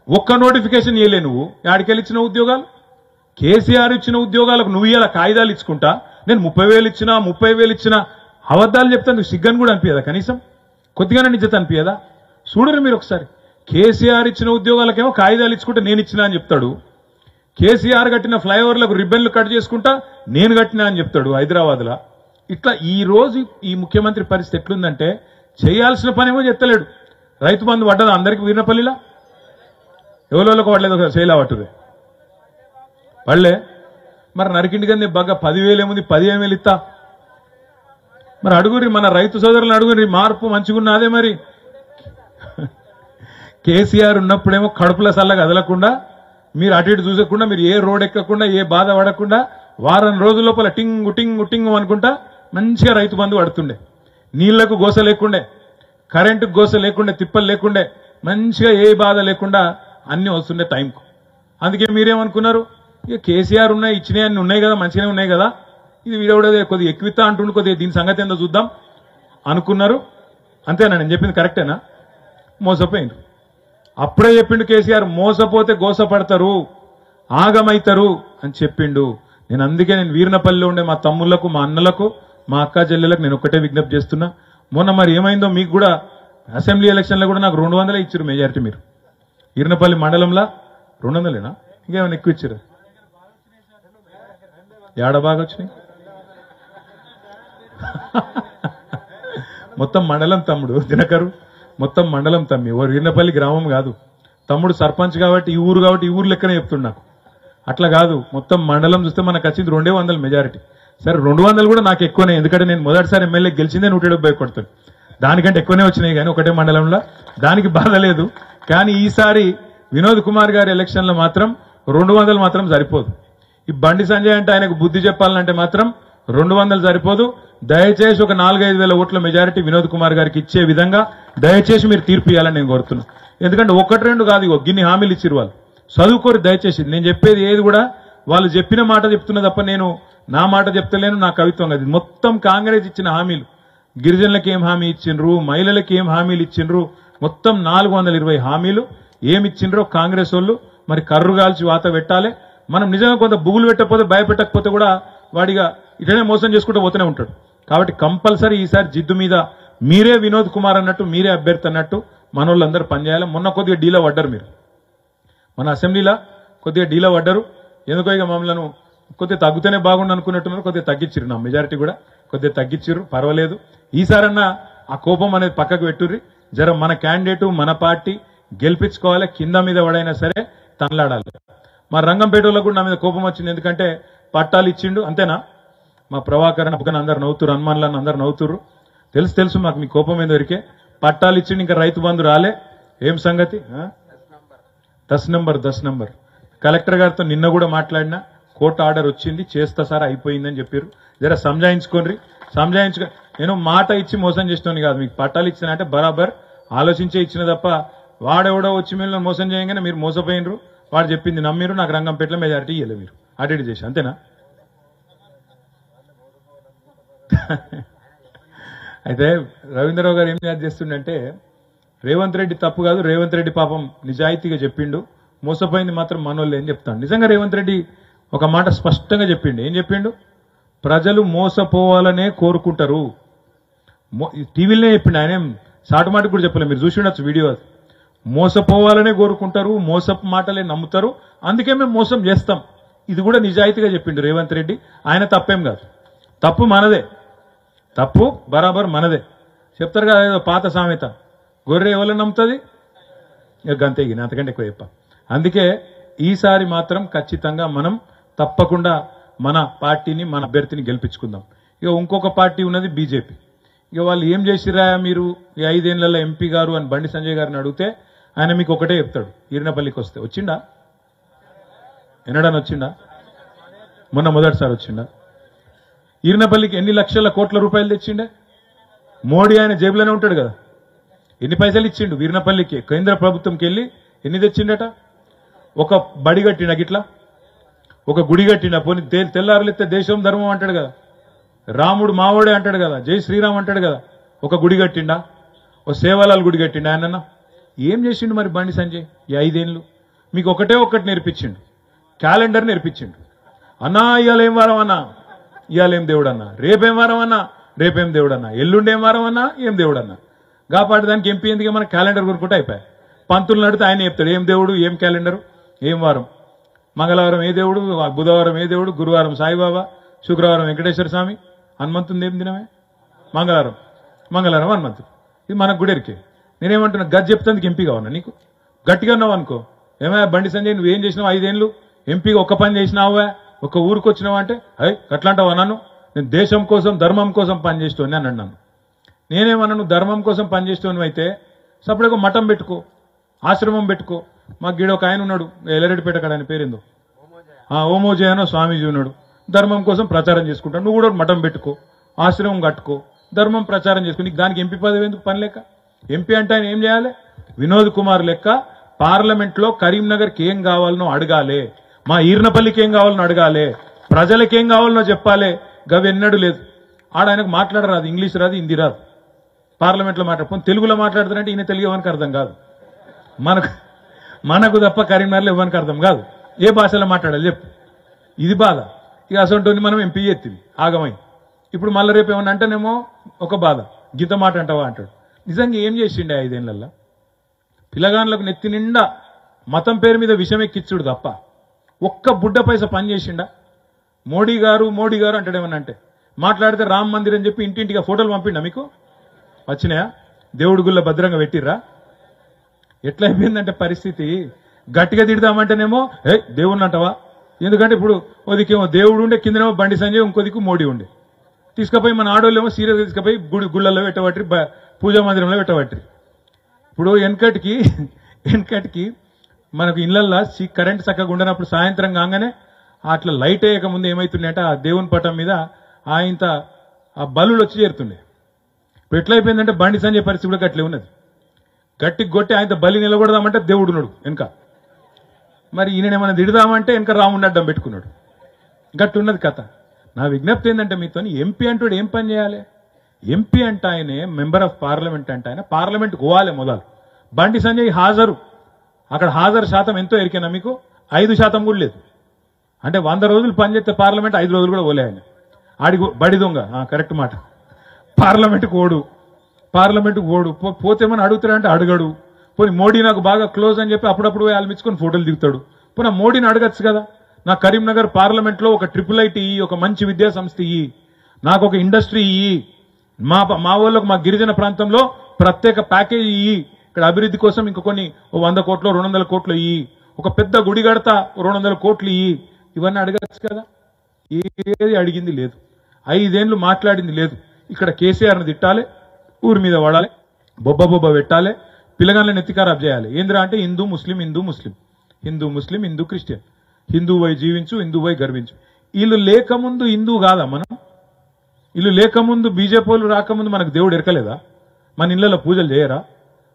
ఒక్క నోటిఫికేషన్ ఇవ్వలే నువ్వు. యాడికెళ్ళి ఇచ్చిన ఉద్యోగాలు? కేసీఆర్ ఇచ్చిన ఉద్యోగాలకు నువ్వు ఇలా కాయిదాలు ఇచ్చుకుంటా, నేను 30,000 ఇచ్చినా 30,000 ఇచ్చినా అబద్ధాలు చెప్తాను. సిగ్గని కూడా అనిపించదా? కనీసం కొద్దిగానే నిజత అనిపించదా? చూడరు మీరు ఒకసారి. కేసీఆర్ ఇచ్చిన ఉద్యోగాలకేమో కాయిదాలు ఇచ్చుకుంటే నేను ఇచ్చినా అని చెప్తాడు. కేసీఆర్ కట్టిన ఫ్లైఓవర్లకు రిబ్బన్లు కట్ చేసుకుంటా నేను కట్టినా అని చెప్తాడు హైదరాబాద్లో. ఇట్లా ఈ రోజు ఈ ముఖ్యమంత్రి పరిస్థితి ఎట్లుందంటే, చేయాల్సిన పనేమో చెత్తలేడు. రైతు బంధు పడ్డదా అందరికి? వీర్నపల్లిలా ఎవరికి పడలేదు, ఒకసారి చేయలా పట్టుదే పడలే. మరి నరికింటి కింద బాగా 10,000 ఏముంది, 15,000 ఇస్తా. మరి అడుగురి, మన రైతు సోదరులను అడుగురి, మార్పు మంచిగున్నదే. మరి కేసీఆర్ ఉన్నప్పుడేమో కడుపుల సల్లగా కదలకుండా, మీరు అటు ఇటు చూసకుండా, మీరు ఏ రోడ్ ఎక్కకుండా, ఏ బాధ పడకుండా, వారం రోజుల లోపల టింగు టింగు టింగు అనుకుంటా మంచిగా రైతు బంధు పడుతుండే. నీళ్లకు గోస లేకుండే, కరెంటుకు గోస లేకుండే, తిప్పలు లేకుండే, మంచిగా ఏ బాధ లేకుండా అన్ని వస్తుండే టైంకు. అందుకే మీరేమనుకున్నారు, ఇక కేసీఆర్ ఉన్నాయి, ఇచ్చినాయి అన్ని ఉన్నాయి కదా, మంచిగానే ఉన్నాయి కదా, ఇది వీడవడే కొద్దిగా ఎక్కువితా అంటుండే, కొద్దిగా దీని సంగతి ఏందో చూద్దాం అనుకున్నారు. అంతేనా నేను చెప్పింది కరెక్టేనా? మోసపోయింది. అప్పుడే చెప్పిండు కేసీఆర్, మోసపోతే గోసపడతారు, ఆగమైతారు అని చెప్పిండు. అందుకే నేను వీర్నపల్లిలో ఉండే మా తమ్ముళ్లకు, మా అన్నలకు, మా అక్క చెల్లెలకు నేను ఒక్కటే విజ్ఞప్తి చేస్తున్నా. మొన్న మరి ఏమైందో మీకు కూడా అసెంబ్లీ ఎలక్షన్లో కూడా నాకు 200 ఇచ్చారు మెజారిటీ. మీరు వీర్నపల్లి మండలంలో 200ఏనా, ఇంకేమైనా ఎక్కువ ఇచ్చారు? ఏడ బాగా వచ్చినాయి? మొత్తం మండలం తమ్ముడు దినకరు, మొత్తం మండలం తమ్మి, ఓ వీర్నపల్లి గ్రామం కాదు. తమ్ముడు సర్పంచ్ కాబట్టి ఈ ఊరు కాబట్టి ఈ ఊరు లెక్కనే చెప్తున్నా. నాకు అట్లా కాదు, మొత్తం మండలం చూస్తే మనకు వచ్చింది 200 మెజారిటీ. సరే 200 కూడా నాకు ఎక్కువనే, ఎందుకంటే నేను మొదటిసారి ఎమ్మెల్యే గెలిచిందే 170 కొడుతుంది. దానికంటే ఎక్కువనే వచ్చినాయి కానీ ఒకటే మండలంలో, దానికి బాధ లేదు. కానీ ఈసారి వినోద్ కుమార్ గారి ఎలక్షన్లో మాత్రం 200 మాత్రం సరిపోదు. ఈ బండి సంజయ్ అంటే ఆయనకు బుద్ధి చెప్పాలంటే మాత్రం 200 సరిపోదు. దయచేసి ఒక 4-5 వేల ఓట్ల మెజారిటీ వినోద్ కుమార్ గారికి ఇచ్చే విధంగా దయచేసి మీరు తీర్పు ఇవ్వాలని నేను కోరుతున్నా. ఎందుకంటే 1-2 కాదు, గిన్ని హామీలు ఇచ్చిరు వాళ్ళు. చదువుకోరు దయచేసి. నేను చెప్పేది ఏది కూడా వాళ్ళు చెప్పిన మాట చెప్తున్నా తప్ప నేను నా మాట చెప్తలేను, నా కవిత్వం కాదు. మొత్తం కాంగ్రెస్ ఇచ్చిన హామీలు, గిరిజనులకు ఏం హామీ ఇచ్చిండ్రు, మహిళలకు ఏం హామీలు ఇచ్చిండ్రు, మొత్తం 420 హామీలు ఏమిచ్చిండ్రో కాంగ్రెస్ వాళ్ళు మరి కర్రు కాల్చి వాత పెట్టాలి. మనం నిజంగా కొంత బుగులు పెట్టకపోతే, భయపెట్టకపోతే కూడా వాడిగా ఇటనే మోసం చేసుకుంటూ పోతూనే ఉంటాడు. కాబట్టి కంపల్సరీ ఈసారి జిద్దు మీద మీరే వినోద్ కుమార్ అన్నట్టు, మీరే అభ్యర్థి అన్నట్టు మనోళ్ళందరూ పనిచేయాలి. మొన్న కొద్దిగా డీలో పడ్డారు మీరు, మన అసెంబ్లీలో కొద్దిగా డీలో పడ్డారు. ఎందుకో ఇక మమ్మల్ని కొద్దిగా తగ్గుతూనే బాగుండు అనుకున్నట్టున్నారు, కొద్దిగా తగ్గించిరు. నా మెజారిటీ కూడా కొద్దిగా తగ్గించిరు, పర్వాలేదు. ఈసారన్నా ఆ కోపం అనేది పక్కకు పెట్టుర్రి. జర మన క్యాండిడేటు, మన పార్టీ గెలిపించుకోవాలి. కింద మీద ఎవడైనా సరే తనలాడాలి. మా రంగంపేటలో కూడా నా మీద కోపం వచ్చింది, ఎందుకంటే పట్టాలు ఇచ్చిండు అంతేనా. మా ప్రభాకర్ అప్పకని అందరు నవ్వుతురు, హనుమాన్లను అందరు నవ్వుతురు. తెలుసు మాకు మీ కోపం ఏదో దొరికే. పట్టాలు ఇచ్చిండు, ఇంకా రైతు బంధు రాలే. ఏం సంగతి? 10 నంబర్ కలెక్టర్ గారితో నిన్న కూడా మాట్లాడినా, కోర్టు ఆర్డర్ వచ్చింది, చేస్తా సార్ అయిపోయిందని చెప్పారు. జర సంజాయించుకోండి. నేను మాట ఇచ్చి మోసం చేస్తాను కాదు, మీకు పట్టాలు ఇచ్చిన అంటే బరాబర్ ఆలోచించే ఇచ్చిన తప్ప వాడెవడో వచ్చి మీరు మోసం చేయగానే మీరు మోసపోయినరు, వాడు చెప్పింది నమ్మిరు, నాకు రంగంపేటలో మెజారిటీ ఇవ్వలేదు, మీరు అటు చేసి అంతేనా. అయితే రవీంద్రరావు గారు ఏం చేస్తుండంటే, రేవంత్ రెడ్డి తప్పు కాదు, రేవంత్ రెడ్డి పాపం నిజాయితీగా చెప్పిండు, మోసపోయింది మాత్రం మనోళ్ళు ఏం చెప్తాను. నిజంగా రేవంత్ రెడ్డి ఒక మాట స్పష్టంగా చెప్పిండు. ఏం చెప్పిండు? ప్రజలు మోసపోవాలనే కోరుకుంటారు. టీవీలోనే చెప్పిండు, ఆయన సాటుమాటికి కూడా చెప్పలేదు, మీరు చూసి ఉండొచ్చు వీడియో. మోసపోవాలనే కోరుకుంటారు, మోసపు మాటలే నమ్ముతారు, అందుకే మేము మోసం చేస్తాం. ఇది కూడా నిజాయితీగా చెప్పిండు రేవంత్ రెడ్డి. ఆయన తప్పేం కాదు, తప్పు మనదే, తప్పు బరాబర్ మనదే. చెప్తారు కదా ఏదో పాత సామెత, గొర్రె ఎవరు నమ్ముతుంది, ఇక గంతేగిన అంతకంటే ఎక్కువ చెప్ప. అందుకే ఈసారి మాత్రం ఖచ్చితంగా మనం తప్పకుండా మన పార్టీని, మన అభ్యర్థిని గెలిపించుకుందాం. ఇక ఇంకొక పార్టీ ఉన్నది బీజేపీ. ఇక వాళ్ళు ఏం చేసిరా మీరు ఈ 5 ఏళ్లలో ఎంపీ గారు అని బండి సంజయ్ గారిని అడిగితే ఆయన మీకు ఒకటే చెప్తాడు, ఈరినపల్లికి వస్తే వచ్చిండా, ఎన్నడని వచ్చిండా, మొన్న మొదటిసారి వచ్చిండా. ఈరినపల్లికి ఎన్ని లక్షల కోట్ల రూపాయలు తెచ్చిండే? మోడీ ఆయన జేబులోనే ఉంటాడు కదా, ఎన్ని పైసలు ఇచ్చిండు వీరినపల్లికి? కేంద్ర ప్రభుత్వంకి వెళ్ళి ఎన్ని తెచ్చిండట? ఒక బడి కట్టిండా, గిట్లా ఒక గుడి కట్టిండా, పోనీ తెల్లారులెత్తే దేశం ధర్మం అంటాడు కదా, రాముడు మావోడే అంటాడు కదా, జై శ్రీరామ్ అంటాడు కదా, ఒక గుడి కట్టిండా, ఓ సేవలాల్ గుడి కట్టిండా ఆయనన్నా? ఏం చేసిండు మరి బండి సంజయ్ ఈ 5 ఏళ్ళు? మీకు ఒకటి నేర్పించిండు, క్యాలెండర్ నేర్పించిండు. అన్నా ఇవాళ ఏం వారం అన్నా, ఇవాళ ఏం దేవుడు అన్నా, రేపేం వారం అన్నా, రేపేం దేవుడు అన్నా, ఎల్లుండేం వారం అన్నా, ఏం దేవుడు అన్నా. కాబట్టి దానికి ఎంపీ ఎందుకు మన క్యాలెండర్ కొనుక్కుంటే అయిపోయాయి. పంతులు నడితే ఆయన చెప్తాడు ఏం దేవుడు, ఏం క్యాలెండరు, ఏం వారం. మంగళవారం ఏ దేవుడు, బుధవారం ఏ దేవుడు, గురువారం సాయిబాబా, శుక్రవారం వెంకటేశ్వర స్వామి, హనుమంతుంది ఏం దినమే, మంగళవారం హనుమంతు. ఇది మనకు గుడెరికే. నేనేమంటున్నా, గది చెప్తానికి ఎంపీ కావన్నా నీకు? గట్టిగా ఉన్నావు అనుకో, ఏమయ్యా బండి సంజయ్ నువ్వేం చేసినావు 5 ఏళ్ళు ఎంపీగా ఒక్క పని చేసినావా, ఒక ఊరికి వచ్చినావా అంటే అయ్యి అట్లా అంటావా నన్ను, నేను దేశం కోసం ధర్మం కోసం పనిచేస్తోని అని అన్నాను. నేనేమన్నా నువ్వు ధర్మం కోసం పనిచేస్తోని అయితే సపరేట్గా మఠం పెట్టుకో, ఆశ్రమం పెట్టుకో. మాకు గీడ ఒక ఆయన ఉన్నాడు, ఎల్లరెడ్డిపేట కాడ ఆయన పేరేందో ఓమోజయనో స్వామీజీ ఉన్నాడు, ధర్మం కోసం ప్రచారం చేసుకుంటాడు. నువ్వు కూడా మఠం పెట్టుకో, ఆశ్రమం కట్టుకో, ధర్మం ప్రచారం చేసుకో. నీకు దానికి ఎంపీ పదవి ఎందుకు పని లేక? ఎంపీ అంటే ఆయన ఏం చేయాలి? వినోద్ కుమార్ లెక్క పార్లమెంట్లో కరీంనగర్కి ఏం కావాలనో అడగాలి, మా ఈర్నపల్లికి ఏం కావాలనో అడగాలి, ప్రజలకి ఏం కావాలనో చెప్పాలి. గవి ఎన్నడూ లేదు. ఆడ ఆయనకు మాట్లాడరాదు, ఇంగ్లీష్ రాదు, హిందీ రాదు. పార్లమెంట్లో మాట్లాడుకుని తెలుగులో మాట్లాడుతారంటే ఈయన తెలుగు ఎవరికి అర్థం కాదు. మనకు తప్ప కరీంనగర్లో ఎవరికి అర్థం కాదు. ఏ భాషలో మాట్లాడాలి చెప్పు? ఇది బాధ. ఇక అసలు మనం ఎంపీ ఎత్తివి ఆగమై. ఇప్పుడు మళ్ళీ రేపు ఏమన్నా అంటేనేమో ఒక బాధ, గీత మాట అంటావా అంటాడు. నిజంగా ఏం చేసిండే 5 ఏళ్లలో? పిల్లగాన్లకు నెత్తి నిండా మతం పేరు మీద విషం ఎక్కిచ్చుడు తప్ప ఒక్క బుడ్డ పైసా పని చేసిండా? మోడీ గారు మోడీ గారు అంటాడేమన్నా అంటే మాట్లాడితే రామ్ మందిర్ అని చెప్పి ఇంటింటిగా ఫోటోలు పంపిండా? మీకు వచ్చినాయా? దేవుడి గుళ్ళ భద్రంగా పెట్టిర్రా? ఎట్లా అయిపోయిందంటే పరిస్థితి, గట్టిగా తిడదామంటేనేమో దేవుడిని అంటావా? ఎందుకంటే ఇప్పుడు ఓదికేమో దేవుడు ఉండే, కిందనేమో బండి సంజయ్, ఇంకోదికు మోడీ ఉండే. తీసుకుపోయి మన ఆడోళ్ళేమో సీరియస్గా తీసుకుపోయి గుళ్ళల్లో పెట్టబట్టి, పూజా మందిరంలో పెట్టబట్టి. ఇప్పుడు వెనకటికి మనకు ఇళ్లల్లో కరెంట్ చక్కగా ఉండనప్పుడు సాయంత్రం కాగానే అట్లా లైట్ అయ్యక ముందు ఏమైతుండే ఆ దేవుని పటం మీద ఆయంత ఆ బలులు వచ్చి చేరుతుండే. ఇప్పుడు ఎట్లయిపోయిందంటే బండి సంజయ్ పరిస్థితి కూడా గట్లే ఉన్నది. గట్టికి కొట్టి ఆయన బలి నిలబడదామంటే దేవుడు ఉన్నాడు వెనక. మరి ఈయనేమన్నా తిడదామంటే వెనక రాముడిని అడ్డం పెట్టుకున్నాడు. గట్టి ఉన్నది కథ. నా విజ్ఞప్తి ఏంటంటే మీతో, ఎంపీ అంటాడు ఏం పని చేయాలి? ఎంపీ అంటే ఆయనే మెంబర్ ఆఫ్ పార్లమెంట్ అంటే ఆయన పార్లమెంట్ పోవాలి మొదలు. బండి సంజయ్ హాజరు, అక్కడ హాజరు శాతం ఎంతో ఎరికేనా మీకు? 5% కూడా లేదు. అంటే 100 రోజులు పనిచేస్తే పార్లమెంట్ 5 రోజులు కూడా పోలే ఆయన. ఆడికి బడి దొంగ, కరెక్ట్ మాట. పార్లమెంట్కి ఓడు పోతే మనం అడుగుతాడంటే అడగడు. పోనీ మోడీ నాకు బాగా క్లోజ్ అని చెప్పి అప్పుడప్పుడు ఆల్మించుకొని ఫోటోలు దిగుతాడు. పోనీ మోడీని అడగచ్చు కదా, నా కరీంనగర్ పార్లమెంట్లో ఒక IIIT ఇయ్యి, ఒక మంచి విద్యా సంస్థ ఇయ్యి, నాకు ఒక ఇండస్ట్రీ ఇయ్యి, మా వాళ్ళకు మా గిరిజన ప్రాంతంలో ప్రత్యేక ప్యాకేజీ ఇయ్యి, ఇక్కడ అభివృద్ధి కోసం ఇంక కొన్ని 100 కోట్లు 200 కోట్లు ఇయ్యి, ఒక పెద్ద గుడి కడతా 200 కోట్లు ఇయ్యి, ఇవన్నీ అడగచ్చు కదా. ఏది అడిగింది లేదు, 5 ఏళ్లు మాట్లాడింది లేదు. ఇక్కడ కేసీఆర్ను తిట్టాలి, ఊరి మీద వాడాలి, బొబ్బ పెట్టాలి, పిల్లగాళ్ళని ఎత్తికారాబ్ చేయాలి. ఏంద్రా అంటే హిందూ ముస్లిం, హిందూ క్రిస్టియన్, హిందువై జీవించు, హిందువై గర్వించు. వీళ్ళు లేకముందు హిందూ కాదా మనం? వీళ్ళు లేకముందు బీజేపీలు రాకముందు మనకు దేవుడు ఎరకలేదా? మన ఇళ్లలో పూజలు చేయరా,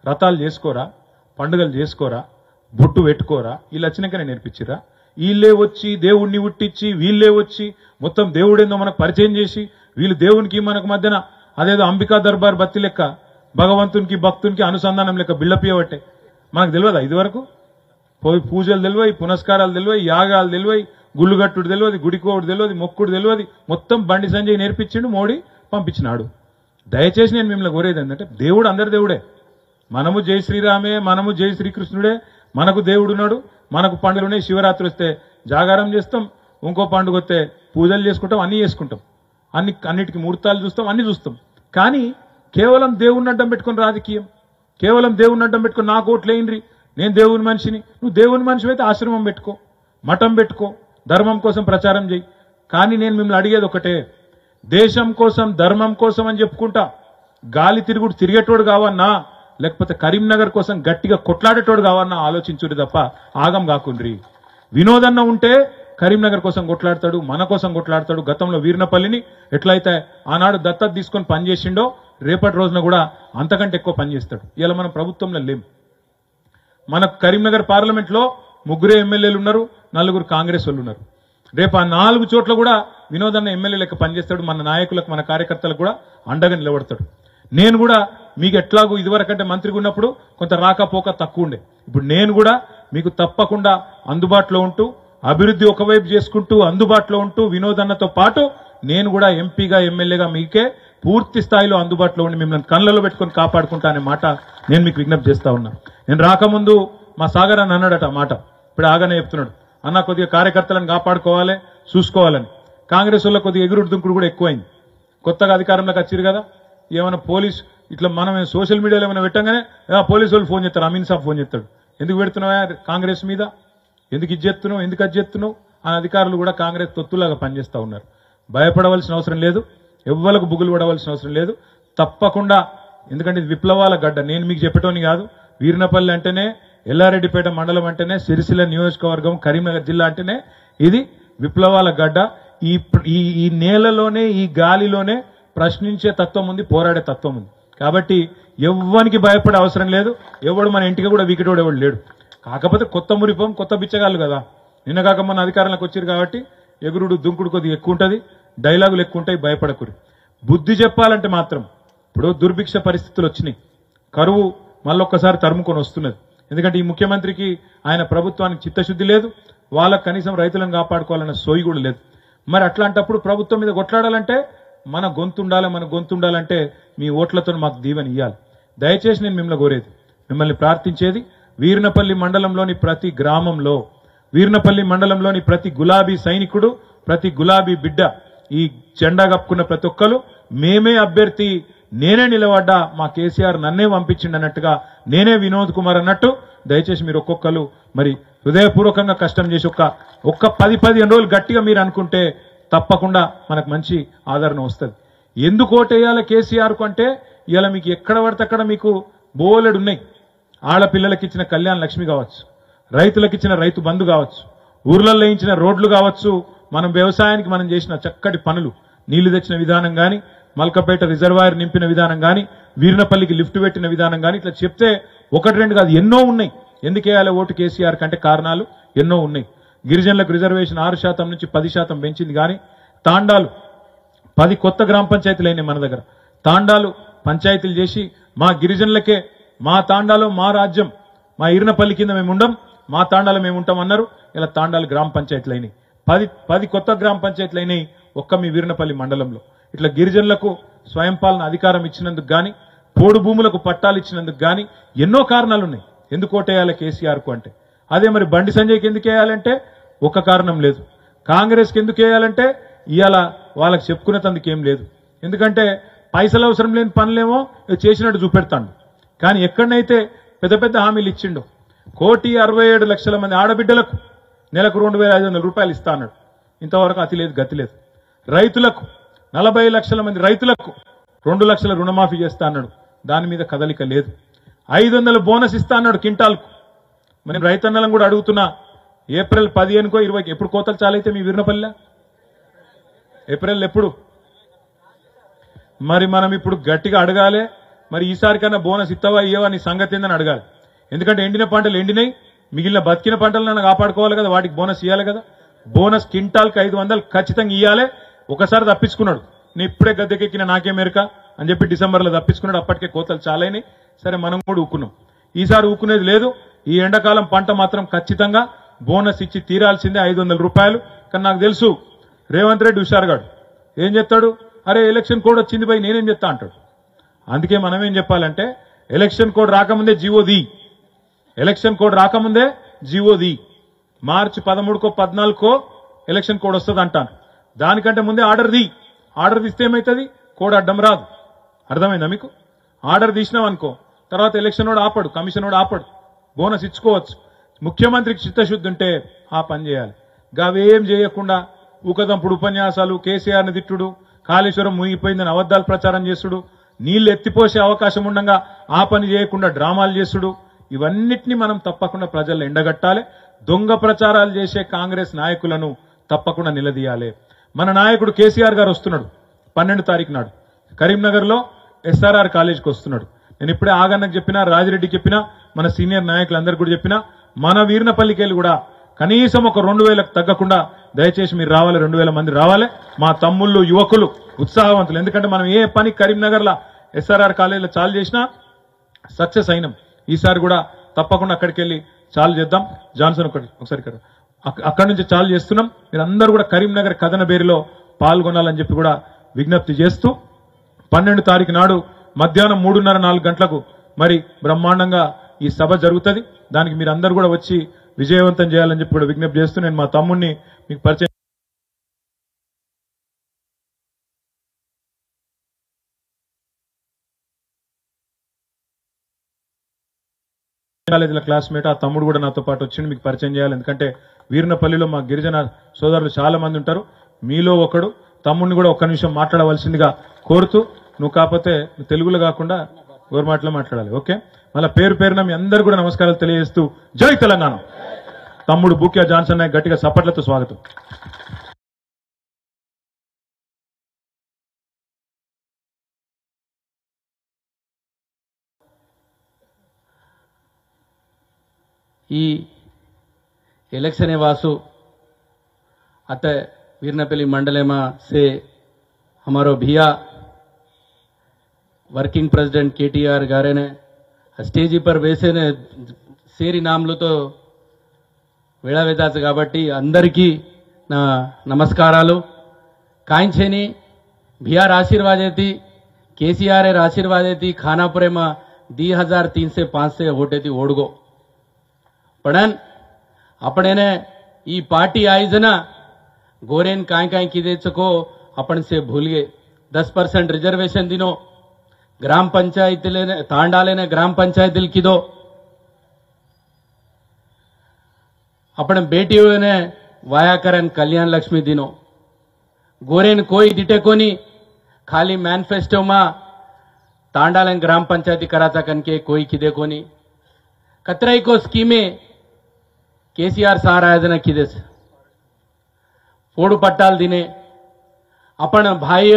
రథాలు చేసుకోరా, పండుగలు చేసుకోరా, బొట్టు పెట్టుకోరా? వీళ్ళు వచ్చినాకనే నేర్పించిరా? వీళ్ళే వచ్చి దేవుడిని ఉట్టించి, వీళ్ళే వచ్చి మొత్తం దేవుడేందో మనకు పరిచయం చేసి, వీళ్ళు దేవునికి మనకు మధ్యన అదేదో అంబికా దర్బార్ బత్తి లెక్క భగవంతునికి భక్తునికి అనుసంధానం లెక్క బిళ్ళపియబట్టే. మనకు తెలియదా ఇదివరకు? పోయి పూజలు తెలియదు, పునస్కారాలు తెలియదు, యాగాలు తెలియదు, గుళ్ళుగట్టుడు తెలియదు, గుడికోడు తెలియదు, మొక్కుడు తెలియదు. మొత్తం బండి సంజయ్ నేర్పించిండు, మోడీ పంపించినాడు. దయచేసి నేను మిమ్మల్ని కోరేది ఏంటంటే, దేవుడు అందరి దేవుడే. మనము జై శ్రీరామే, మనము జై శ్రీకృష్ణుడే, మనకు దేవుడున్నాడు. మనకు పండుగలున్నాయి. శివరాత్రి వస్తే జాగారం చేస్తాం, ఇంకో పండుగ వస్తే పూజలు చేసుకుంటాం, అన్నీ చేసుకుంటాం, అన్నిటికీ ముహూర్తాలు చూస్తాం, అన్ని చూస్తాం. కానీ కేవలం దేవుణ్ణి అడ్డం పెట్టుకుని రాజకీయం, కేవలం దేవుణ్ణి అడ్డం పెట్టుకుని నాకు ఓట్లేయండి, నేను దేవుని మనిషిని. నువ్వు దేవుని మనిషి అయితే ఆశ్రమం పెట్టుకో, మఠం పెట్టుకో, ధర్మం కోసం ప్రచారం చేయి. కానీ నేను మిమ్మల్ని అడిగేది ఒకటే, దేశం కోసం ధర్మం కోసం అని చెప్పుకుంటా గాలి తిరిగేటోడు కావన్నా, లేకపోతే కరీంనగర్ కోసం గట్టిగా కొట్లాడేటోడు కావన్నా ఆలోచించుడు తప్ప ఆగం కాకుండ్రి. వినోదన్న ఉంటే కరీంనగర్ కోసం కొట్లాడతాడు, మన కోసం కొట్లాడతాడు. గతంలో వీర్నపల్లిని ఎట్లయితే ఆనాడు దత్తత తీసుకొని పనిచేసిండో రేపటి రోజున కూడా అంతకంటే ఎక్కువ పనిచేస్తాడు. ఇలా మనం ప్రభుత్వంలో లేం. మనకు కరీంనగర్ పార్లమెంట్లో 3 ఎమ్మెల్యేలు ఉన్నారు, 4 కాంగ్రెస్ వాళ్ళు ఉన్నారు. రేపు ఆ 4 చోట్ల కూడా వినోదన్న ఎమ్మెల్యే లెక్క పనిచేస్తాడు. మన నాయకులకు, మన కార్యకర్తలకు కూడా అండగా నిలబడతాడు. నేను కూడా మీకు ఎట్లాగూ ఇదివరకంటే మంత్రిగా ఉన్నప్పుడు కొంత రాకపోక తక్కువ ఉండే, ఇప్పుడు నేను కూడా మీకు తప్పకుండా అందుబాటులో ఉంటూ, అభివృద్ధి ఒకవైపు చేసుకుంటూ అందుబాటులో ఉంటూ, వినోదన్నతో పాటు నేను కూడా ఎంపీగా ఎమ్మెల్యేగా మీకే పూర్తి స్థాయిలో అందుబాటులో ఉండి మిమ్మల్ని కళ్ళలో పెట్టుకొని కాపాడుకుంటా అనే మాట నేను మీకు విజ్ఞప్తి చేస్తా ఉన్నా. నేను రాకముందు మా సాగర్ అన్న అన్నాడట మాట, ఇప్పుడు ఆగానే చెప్తున్నాడు, అన్న కొద్దిగా కార్యకర్తలను కాపాడుకోవాలి, చూసుకోవాలని. కాంగ్రెస్ వాళ్ళ కొద్దిగా ఎగురుడు దుంకుడు కూడా ఎక్కువైంది. కొత్తగా అధికారంలోకి వచ్చారు కదా, ఏమైనా పోలీస్ ఇట్లా మనం సోషల్ మీడియాలో ఏమైనా పెట్టంగానే పోలీసు వాళ్ళు ఫోన్ చేస్తారు, అమీన్ సాబ్ ఫోన్ చేస్తాడు, ఎందుకు పెడుతున్నావా కాంగ్రెస్ మీద, ఎందుకు ఇది చేస్తున్నావు, ఎందుకు అది చేస్తున్నావు. ఆ అధికారులు కూడా కాంగ్రెస్ తొత్తులాగా పనిచేస్తూ ఉన్నారు. భయపడవలసిన అవసరం లేదు, ఎవ్వలకు బుగులు పడవలసిన అవసరం లేదు. తప్పకుండా, ఎందుకంటే ఇది విప్లవాల గడ్డ. నేను మీకు చెప్పటోని కాదు. వీర్నపల్లి అంటేనే, ఎల్లారెడ్డిపేట మండలం అంటేనే, సిరిసిల్ల నియోజకవర్గం, కరీంనగర్ జిల్లా అంటేనే ఇది విప్లవాల గడ్డ. ఈ నేలలోనే, ఈ గాలిలోనే ప్రశ్నించే తత్వం ఉంది, పోరాడే తత్వం ఉంది. కాబట్టి ఎవ్వనికి భయపడే అవసరం లేదు. ఎవడు మన ఇంటికి కూడా వీకిటోడు ఎవడు లేడు. కాకపోతే కొత్త మురిపం, కొత్త బిచ్చగాళ్ళు కదా. నిన్న కాక మన అధికారంలోకి వచ్చారు కాబట్టి ఎగురుడు దుంకుడు కొద్దిగా ఎక్కువ ఉంటుంది, డైలాగులు ఎక్కువ ఉంటాయి. భయపడకురి. బుద్ధి చెప్పాలంటే మాత్రం ఇప్పుడు దుర్భిక్ష పరిస్థితులు వచ్చినాయి, కరువు మళ్ళొక్కసారి తరుముకొని వస్తున్నది. ఎందుకంటే ఈ ముఖ్యమంత్రికి, ఆయన ప్రభుత్వానికి చిత్తశుద్ధి లేదు, వాళ్ళకు కనీసం రైతులను కాపాడుకోవాలన్న సోయి కూడా లేదు. మరి అట్లాంటప్పుడు ప్రభుత్వం మీద కొట్లాడాలంటే మన గొంతు ఉండాలి. మన గొంతు ఉండాలంటే మీ ఓట్లతో మాకు దీవెన ఇవ్వాలి. దయచేసి నేను మిమ్మల్ని కోరేది, మిమ్మల్ని ప్రార్థించేది, వీర్నపల్లి మండలంలోని ప్రతి గ్రామంలో, వీర్నపల్లి మండలంలోని ప్రతి గులాబీ సైనికుడు, ప్రతి గులాబీ బిడ్డ, ఈ జెండా కప్పుకున్న ప్రతి ఒక్కరు మేమే అభ్యర్థి, నేనే నిలబడ్డా, మా కేసీఆర్ నన్నే పంపించిండి అన్నట్టుగా, నేనే వినోద్ కుమార్ అన్నట్టు దయచేసి మీరు ఒక్కొక్కరు మరి హృదయపూర్వకంగా కష్టం చేసి ఒక్క 10-15 రోజులు గట్టిగా మీరు అనుకుంటే తప్పకుండా మనకు మంచి ఆదరణ వస్తుంది. ఎందుకు ఓటేయాలి కేసీఆర్కు అంటే, ఇవాళ మీకు ఎక్కడ పడితే అక్కడ మీకు బోలెడున్నాయి. ఆడపిల్లలకి ఇచ్చిన కళ్యాణ లక్ష్మి కావచ్చు, రైతులకు ఇచ్చిన రైతు బంధు కావచ్చు, ఊర్లలో ఇచ్చిన రోడ్లు కావచ్చు, మనం వ్యవసాయానికి మనం చేసిన చక్కటి పనులు, నీళ్లు తెచ్చిన విధానం కానీ, మల్కపేట రిజర్వాయర్ నింపిన విధానం కానీ, వీర్నపల్లికి లిఫ్ట్ పెట్టిన విధానం కానీ, ఇట్లా చెప్తే 1-2 కాదు, ఎన్నో ఉన్నాయి. ఎందుకేయాలి ఓటు కేసీఆర్ కంటే కారణాలు ఎన్నో ఉన్నాయి. గిరిజనులకు రిజర్వేషన్ 6% నుంచి 10% పెంచింది కానీ, తాండాలు 10 కొత్త గ్రామ పంచాయతీలు అయినాయి మన దగ్గర. తాండాలు పంచాయతీలు చేసి మా గిరిజనులకే, మా తాండాలో మా రాజ్యం, మా ఈర్నపల్లి కింద మేము ఉండం, మా తాండాలో మేము ఉంటాం అన్నారు. ఇలా తాండాలు గ్రామ పంచాయతీలు అయినాయి. 10 కొత్త గ్రామ పంచాయతీలు అయినాయి ఒక్క మీ వీర్నపల్లి మండలంలో. ఇట్లా గిరిజనులకు స్వయం పాలన అధికారం ఇచ్చినందుకు కానీ, పోడు భూములకు పట్టాలు ఇచ్చినందుకు కానీ ఎన్నో కారణాలు ఉన్నాయి ఎందుకు ఓటేయాలి కేసీఆర్కు అంటే. అదే మరి బండి సంజయ్కి ఎందుకు వేయాలంటే ఒక్క కారణం లేదు. కాంగ్రెస్కి ఎందుకు వేయాలంటే ఇవాళ వాళ్ళకి చెప్పుకునేందుకు ఏం లేదు. ఎందుకంటే పైసలు అవసరం లేని పనులేమో చేసినట్టు చూపెడతాడు. కానీ ఎక్కడనైతే పెద్ద పెద్ద హామీలు ఇచ్చిండో, 1,67,00,000 మంది ఆడబిడ్డలకు నెలకు 2,500 రూపాయలు ఇస్తా అన్నాడు. ఇంతవరకు అతి లేదు, గతి లేదు. రైతులకు 40 లక్షల మంది రైతులకు 2 లక్షల రుణమాఫీ చేస్తా అన్నాడు. దాని మీద కదలిక లేదు. 500 బోనస్ ఇస్తా అన్నాడు క్వింటాల్కు. మరి రైతన్నలను కూడా అడుగుతున్నా, ఏప్రిల్ 15కో 20కి ఎప్పుడు కోతలు చాలైతే మీ వీర్నపల్లిలో? ఏప్రిల్ ఎప్పుడు? మరి మనం ఇప్పుడు గట్టిగా అడగాలి. మరి ఈసారి కన్నా బోనస్ ఇస్తావా ఇయ్యవా నీ సంగతి ఏందని అడగాలి. ఎందుకంటే ఎండిన పంటలు ఎండినాయి, మిగిలిన బతికిన పంటలను కాపాడుకోవాలి కదా, వాటికి బోనస్ ఇవ్వాలి కదా. బోనస్ క్వింటాల్కి 500 ఖచ్చితంగా ఇవ్వాలి. ఒకసారి తప్పించుకున్నాడు, నేను ఇప్పుడే గద్దెకెక్కిన నాకే మెరక అని చెప్పి డిసెంబర్లో తప్పించుకున్నాడు. అప్పటికే కోతలు చాలైనాయి. సరే మనం కూడా ఊకున్నాం. ఈసారి ఊకునేది లేదు. ఈ ఎండాకాలం పంట మాత్రం ఖచ్చితంగా బోనస్ ఇచ్చి తీరాల్సిందే 500 రూపాయలు. కానీ నాకు తెలుసు రేవంత్ రెడ్డి హుషారుగాడు ఏం చెప్తాడు, అరే ఎలక్షన్ కోడ్ వచ్చింది పోయి నేనేం చెప్తా అంటాడు. అందుకే మనం ఏం చెప్పాలంటే, ఎలక్షన్ కోడ్ రాకముందే జీవోది, ఎలక్షన్ కోడ్ రాకముందే జీవోది. మార్చి 13కో 14కో ఎలక్షన్ కోడ్ వస్తుంది అంటాను. దానికంటే ముందే ఆర్డర్ తీస్తే ఏమవుతుంది, కోడ్ అడ్డం రాదు. అర్థమైందా మీకు? ఆర్డర్ తీసినామనుకో తర్వాత ఎలక్షన్ వాడు ఆపడు, కమిషన్ వాడు ఆపడు, బోనస్ ఇచ్చుకోవచ్చు. ముఖ్యమంత్రికి చిత్తశుద్ధి ఉంటే ఆ పని చేయాలి. గవేం చేయకుండా ఊకదంపుడు ఉపన్యాసాలు, కేసీఆర్ని తిట్టుడు, కాళేశ్వరం మునిగిపోయిందని అబద్దాలు ప్రచారం చేసుడు, నీళ్లు ఎత్తిపోసే అవకాశం ఉండగా ఆ పని చేయకుండా డ్రామాలు చేసుడు, ఇవన్నిటినీ మనం తప్పకుండా ప్రజల్లో ఎండగట్టాలి. దొంగ ప్రచారాలు చేసే కాంగ్రెస్ నాయకులను తప్పకుండా నిలదీయాలి. మన నాయకుడు కేసీఆర్ గారు వస్తున్నాడు 12 తారీఖు నాడు కరీంనగర్లో ఎస్ఆర్ఆర్ కాలేజీకి వస్తున్నాడు. నేను ఇప్పుడే ఆగన్నకు చెప్పినా, రాజిరెడ్డికి చెప్పినా, మన సీనియర్ నాయకులందరికీ కూడా చెప్పినా, మన వీర్నపల్లికి వెళ్ళి కూడా కనీసం ఒక 2,000కు తగ్గకుండా దయచేసి మీరు రావాలి, 2,000 మంది రావాలి. మా తమ్ముళ్ళు, యువకులు, ఉత్సాహవంతులు. ఎందుకంటే మనం ఏ పని కరీంనగర్లో ఎస్ఆర్ఆర్ కాలేజీలో చాలు చేసినా సక్సెస్ అయినాం. ఈసారి కూడా తప్పకుండా అక్కడికి వెళ్ళి చాలు చేద్దాం. జాన్సన్ ఒకసారి ఇక్కడ అక్కడి నుంచి చాలు చేస్తున్నాం. మీరందరూ కూడా కరీంనగర్ కథన బేరిలో పాల్గొనాలని చెప్పి కూడా విజ్ఞప్తి చేస్తూ 12 తారీఖు నాడు మధ్యాహ్నం 3:30-4 గంటలకు మరి బ్రహ్మాండంగా ఈ సభ జరుగుతుంది. దానికి మీరందరూ కూడా వచ్చి విజయవంతం చేయాలని చెప్పి కూడా విజ్ఞప్తి చేస్తూ నేను మా తమ్ముడిని మీకు పరిచయం కాలేజీల క్లాస్మేట్, ఆ తమ్ముడు కూడా నాతో పాటు వచ్చింది, మీకు పరిచయం చేయాలి. ఎందుకంటే వీర్నపల్లిలో మా గిరిజన సోదరులు చాలా మంది ఉంటారు, మీలో ఒకడు. తమ్ముడిని కూడా ఒక్క నిమిషం మాట్లాడవలసిందిగా కోరుతూ, నువ్వు కాకపోతే తెలుగులో కాకుండా గవర్నమెంట్లో మాట్లాడాలి. ఓకే, మళ్ళీ పేరు పేరున మీ అందరు కూడా నమస్కారాలు తెలియజేస్తూ జై తెలంగాణ. తమ్ముడు బూక్యా జాన్సన్ నాయక్ గట్టిగా సపట్లతో స్వాగతం. ఈ इलेक्शन वासु अत वीरनपल्ली मंडलेमा से हमारो भैया वर्किंग प्रेसिडेंट केटीआर गारे ने स्टेज पर वेसे ने सेरी नामलु तो वेड़ा वेदाच काबट्टी अंदरिकी ना नमस्कारालु. कांचेनी भैयार आशीर्वादेती केसीआर आशीर्वादेती खानापुरे में 2003 से 5 से होटेती ओडगो पण अपने ई पार्टी आईजना गोरेन काय किदे चको अपन से भूल गए. 10% रिजर्वेशन दिनो ग्राम पंचायत तांडाले ने ग्राम पंचायत किदो अपन बेटियों ने वायाकरण कल्याण लक्ष्मी दिनो गोरेन कोई दिटे कोनी. खाली मैनिफेस्टो में तांडाले ग्राम पंचायती कराचा कनके कोई किदे कोनी. कतराई को स्कीमे केसीआर सार आयोजन किदे फोड़ पट्टाल दिने अपन भाई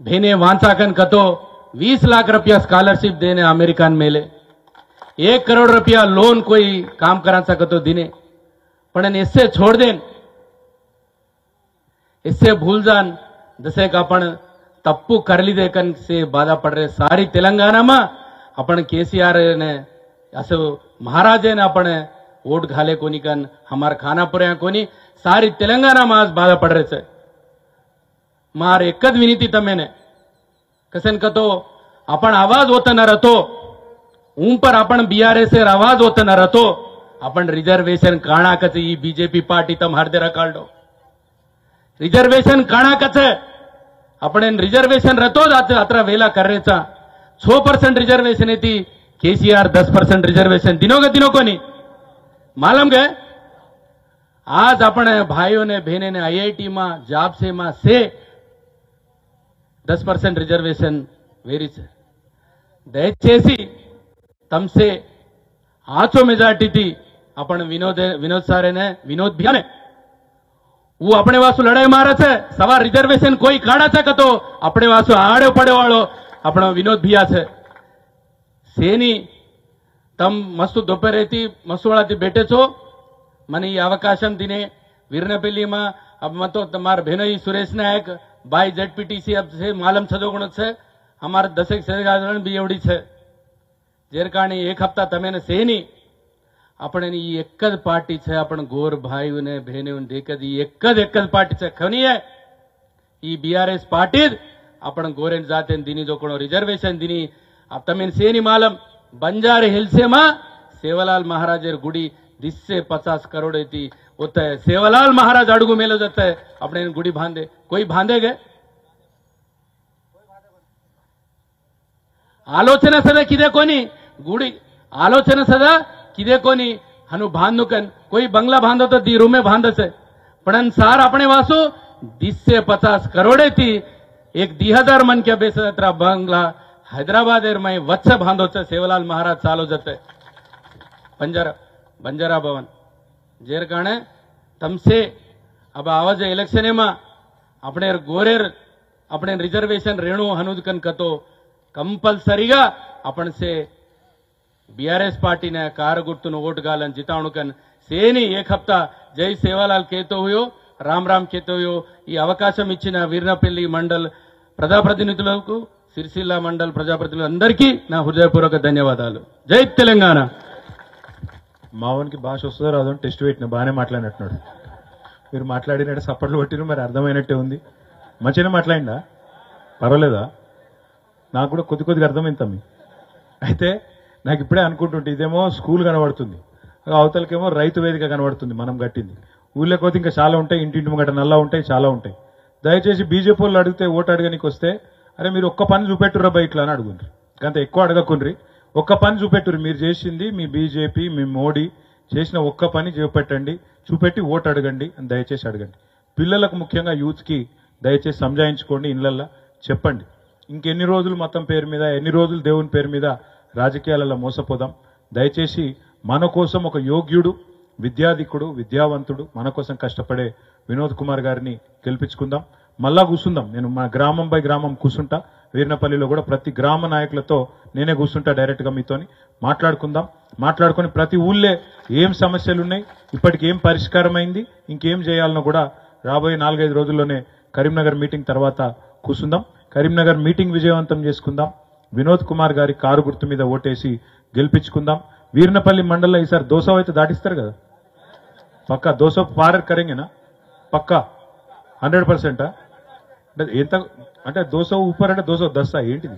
भेने वांचाकन कतो 20 लाख रुपया स्कॉलरशिप देने अमेरिकन मेले 1 करोड़ रुपया लोन कोई काम करा सकतो दिने पण इससे छोड़ देन इससे भूल जान जैसे कि अपन तप्पू कर ली देखन से बाधा पड़ रहे. सारी तेलंगाना में अपन केसीआर ने असो महाराजे ने अपन वोट घाले कोनी कन हमार खानापुर कोनी सारी तेलंगाना में आज बाधा पड़ रहे छे. मार एक ज विनती तमेने कसन कतो अपन आवाज होता न रतो ऊं पर अपन बीआरएस आवाज होता न रतो अपन रिजर्वेशन काणा कचे ई बीजेपी पार्टी तम हर दे रकाळडो रिजर्वेशन काणा कचे अपने रिजर्वेशन रतो अत्र वेला कर्रेचा 6% रिजर्वेशन येती केसीआर 10% रिजर्वेशन दिनोगे दिनो कोनी मालूम गए. आज अपने भाइयों ने बहने ने आईआईटी में जॉब से 10% रिजर्वेशन वेरी है. दयचेसी तम से आचो मेजॉरिटी थी अपन विनोद सारे ने विनोद भैया ने वो अपने वासु लड़ाई मारे छे. सवार रिजर्वेशन कोई काढ़ा छे तो अपने वासु आड़े पड़े वालो अपना विनोद भैया छे. सेनी तम मस्तु दोपहरेती मस्तुवाळाथी बेठे छो मने ई अवकाशम दिने वीरनपल्ली में अब मतो तमार भेनई सुरेश नायक बाय जेडपीटीसी अब से मालम छजोगुण छे हमार 10 सेगाजण भी एवडी छे जेर कारणे एक हफ्ता तमेने सेनी अपने ई एक ज पार्टी छे आपण गोर भाईओ ने बहनों ने देख दी एक ज पार्टी छे खनी है ई बीआरएस पार्टी आपण गोरेन जाते दिनी जो कोनो रिजर्वेशन दिनी अब तमेने सेनी मालम बंजारे हिल्से में सेवालाल महाराज गुड़ी 20 से 50 करोड़ थी होता है. सेवालाल महाराज अड़गू मेलो जाता है अपने गुड़ी बांधे कोई बांधे गए आलोचना सदा किदे कोनी गुड़ी आलोचना सदा किदे कोनी हनु बांधनु कन कोई बंगला बांधो तो दी रूमे बांधे से पण सार अपने वासु 20 से 50 करोड़े थी एक 10,000 मन के बेसरा बंगला हैदराबाद में वत्स बांधो छे. सेवालाल महाराज चालो जते बंजारा भवन जेर कारणे तमसे अब आवाज इलेक्शन में अपने गोरेर अपने रिजर्वेशन रेणु हनुदकन कतो कंपलसरीगा अपन से बीआरएस पार्टी ने कार गुर्तुनु वोट गालन जितावणुकन सेनी एक हफ्ता जय सेवालाल कहतो हुयो राम राम कहतो हुयो. ई अवकाशम इच्चिन वीरनपल्ली मंडल प्रजाप्रतिनिधुलकु సిరిసిల్ల మండల్ ప్రజాప్రతినిధులందరికీ నా హృదయపూర్వక ధన్యవాదాలు. జై తెలంగాణ. మావన్కి భాష వస్తుందో రాదో టెస్ట్ పెట్టిన బాగానే మాట్లాడినట్టున్నాడు. మీరు మాట్లాడినట్టు సప్పట్లు కొట్టిరు మరి అర్థమైనట్టే ఉంది. మంచిగానే మాట్లాడిందా పర్వాలేదా? నాకు కూడా కొద్దిగా అర్థమైంది తమ్మి. అయితే నాకు ఇప్పుడే అనుకుంటుంటే ఇదేమో స్కూల్ కనబడుతుంది అవతలకేమో రైతు వేదిక కనబడుతుంది మనం కట్టింది. ఊళ్ళో పోతే ఇంకా చాలా ఉంటాయి ఇంటింటి ముంగట నల్లా ఉంటాయి చాలా ఉంటాయి. దయచేసి బీజేపీ వాళ్ళు అడిగితే ఓటు అడగనికి వస్తే అరే మీరు ఒక్క పని చూపెట్టురా బయట అని అడుగుండ్రి అంత ఎక్కువ అడగకుండ్రి. ఒక్క పని చూపెట్టురు మీరు చేసింది మీ బీజేపీ మీ మోడీ చేసిన ఒక్క పని చూపెట్టండి చూపెట్టి ఓటు అడగండి అని దయచేసి అడగండి. పిల్లలకు ముఖ్యంగా యూత్కి దయచేసి సంజాయించుకోండి, ఇళ్లల్లో చెప్పండి. ఇంకెన్ని రోజులు మతం పేరు మీద, ఎన్ని రోజులు దేవుని పేరు మీద రాజకీయాలలో మోసపోదాం. దయచేసి మన కోసం ఒక యోగ్యుడు, విద్యాధికుడు, విద్యావంతుడు, మన కోసం కష్టపడే వినోద్ కుమార్ గారిని గెలిపించుకుందాం. మళ్ళా కూర్చుందాం. నేను మా గ్రామం బై గ్రామం కూర్చుంటా. వీర్నపల్లిలో కూడా ప్రతి గ్రామ నాయకులతో నేనే కూర్చుంటా, డైరెక్ట్గా మీతోని మాట్లాడుకుందాం. మాట్లాడుకొని ప్రతి ఊళ్ళే ఏం సమస్యలు ఉన్నాయి, ఇప్పటికి ఏం పరిష్కారం అయింది, ఇంకేం చేయాలనో కూడా రాబోయే 4-5 రోజుల్లోనే కరీంనగర్ మీటింగ్ తర్వాత కూర్చుందాం. కరీంనగర్ మీటింగ్ విజయవంతం చేసుకుందాం. వినోద్ కుమార్ గారి కారు గుర్తు మీద ఓటేసి గెలిపించుకుందాం. వీర్నపల్లి మండలంలో ఈసారి దోస అయితే దాటిస్తారు కదా, పక్కా దోస పార్ కరెంగేనా, పక్కా 100%. అంటే ఎంత అంటే దోస ఊపర్ అంటే దోస దస్తా ఏంటిది?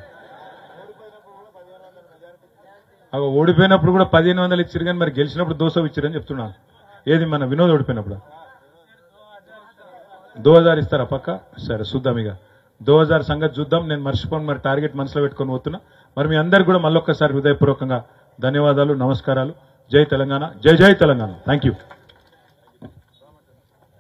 ఓడిపోయినప్పుడు కూడా 1500 ఇచ్చారు, కానీ మరి గెలిచినప్పుడు దోస ఇచ్చారని చెప్తున్నాను. ఏది మన వినోద్ ఓడిపోయినప్పుడు 2000 ఇస్తారా పక్క? సరే చూద్దాం, ఇక 2000 సంగతి చూద్దాం. నేను మర్చిపోను, మరి టార్గెట్ మనసులో పెట్టుకొని పోతున్నా. మరి మీ అందరు కూడా మళ్ళొక్కసారి హృదయపూర్వకంగా ధన్యవాదాలు, నమస్కారాలు. జై తెలంగాణ, జై జై తెలంగాణ. Thank you.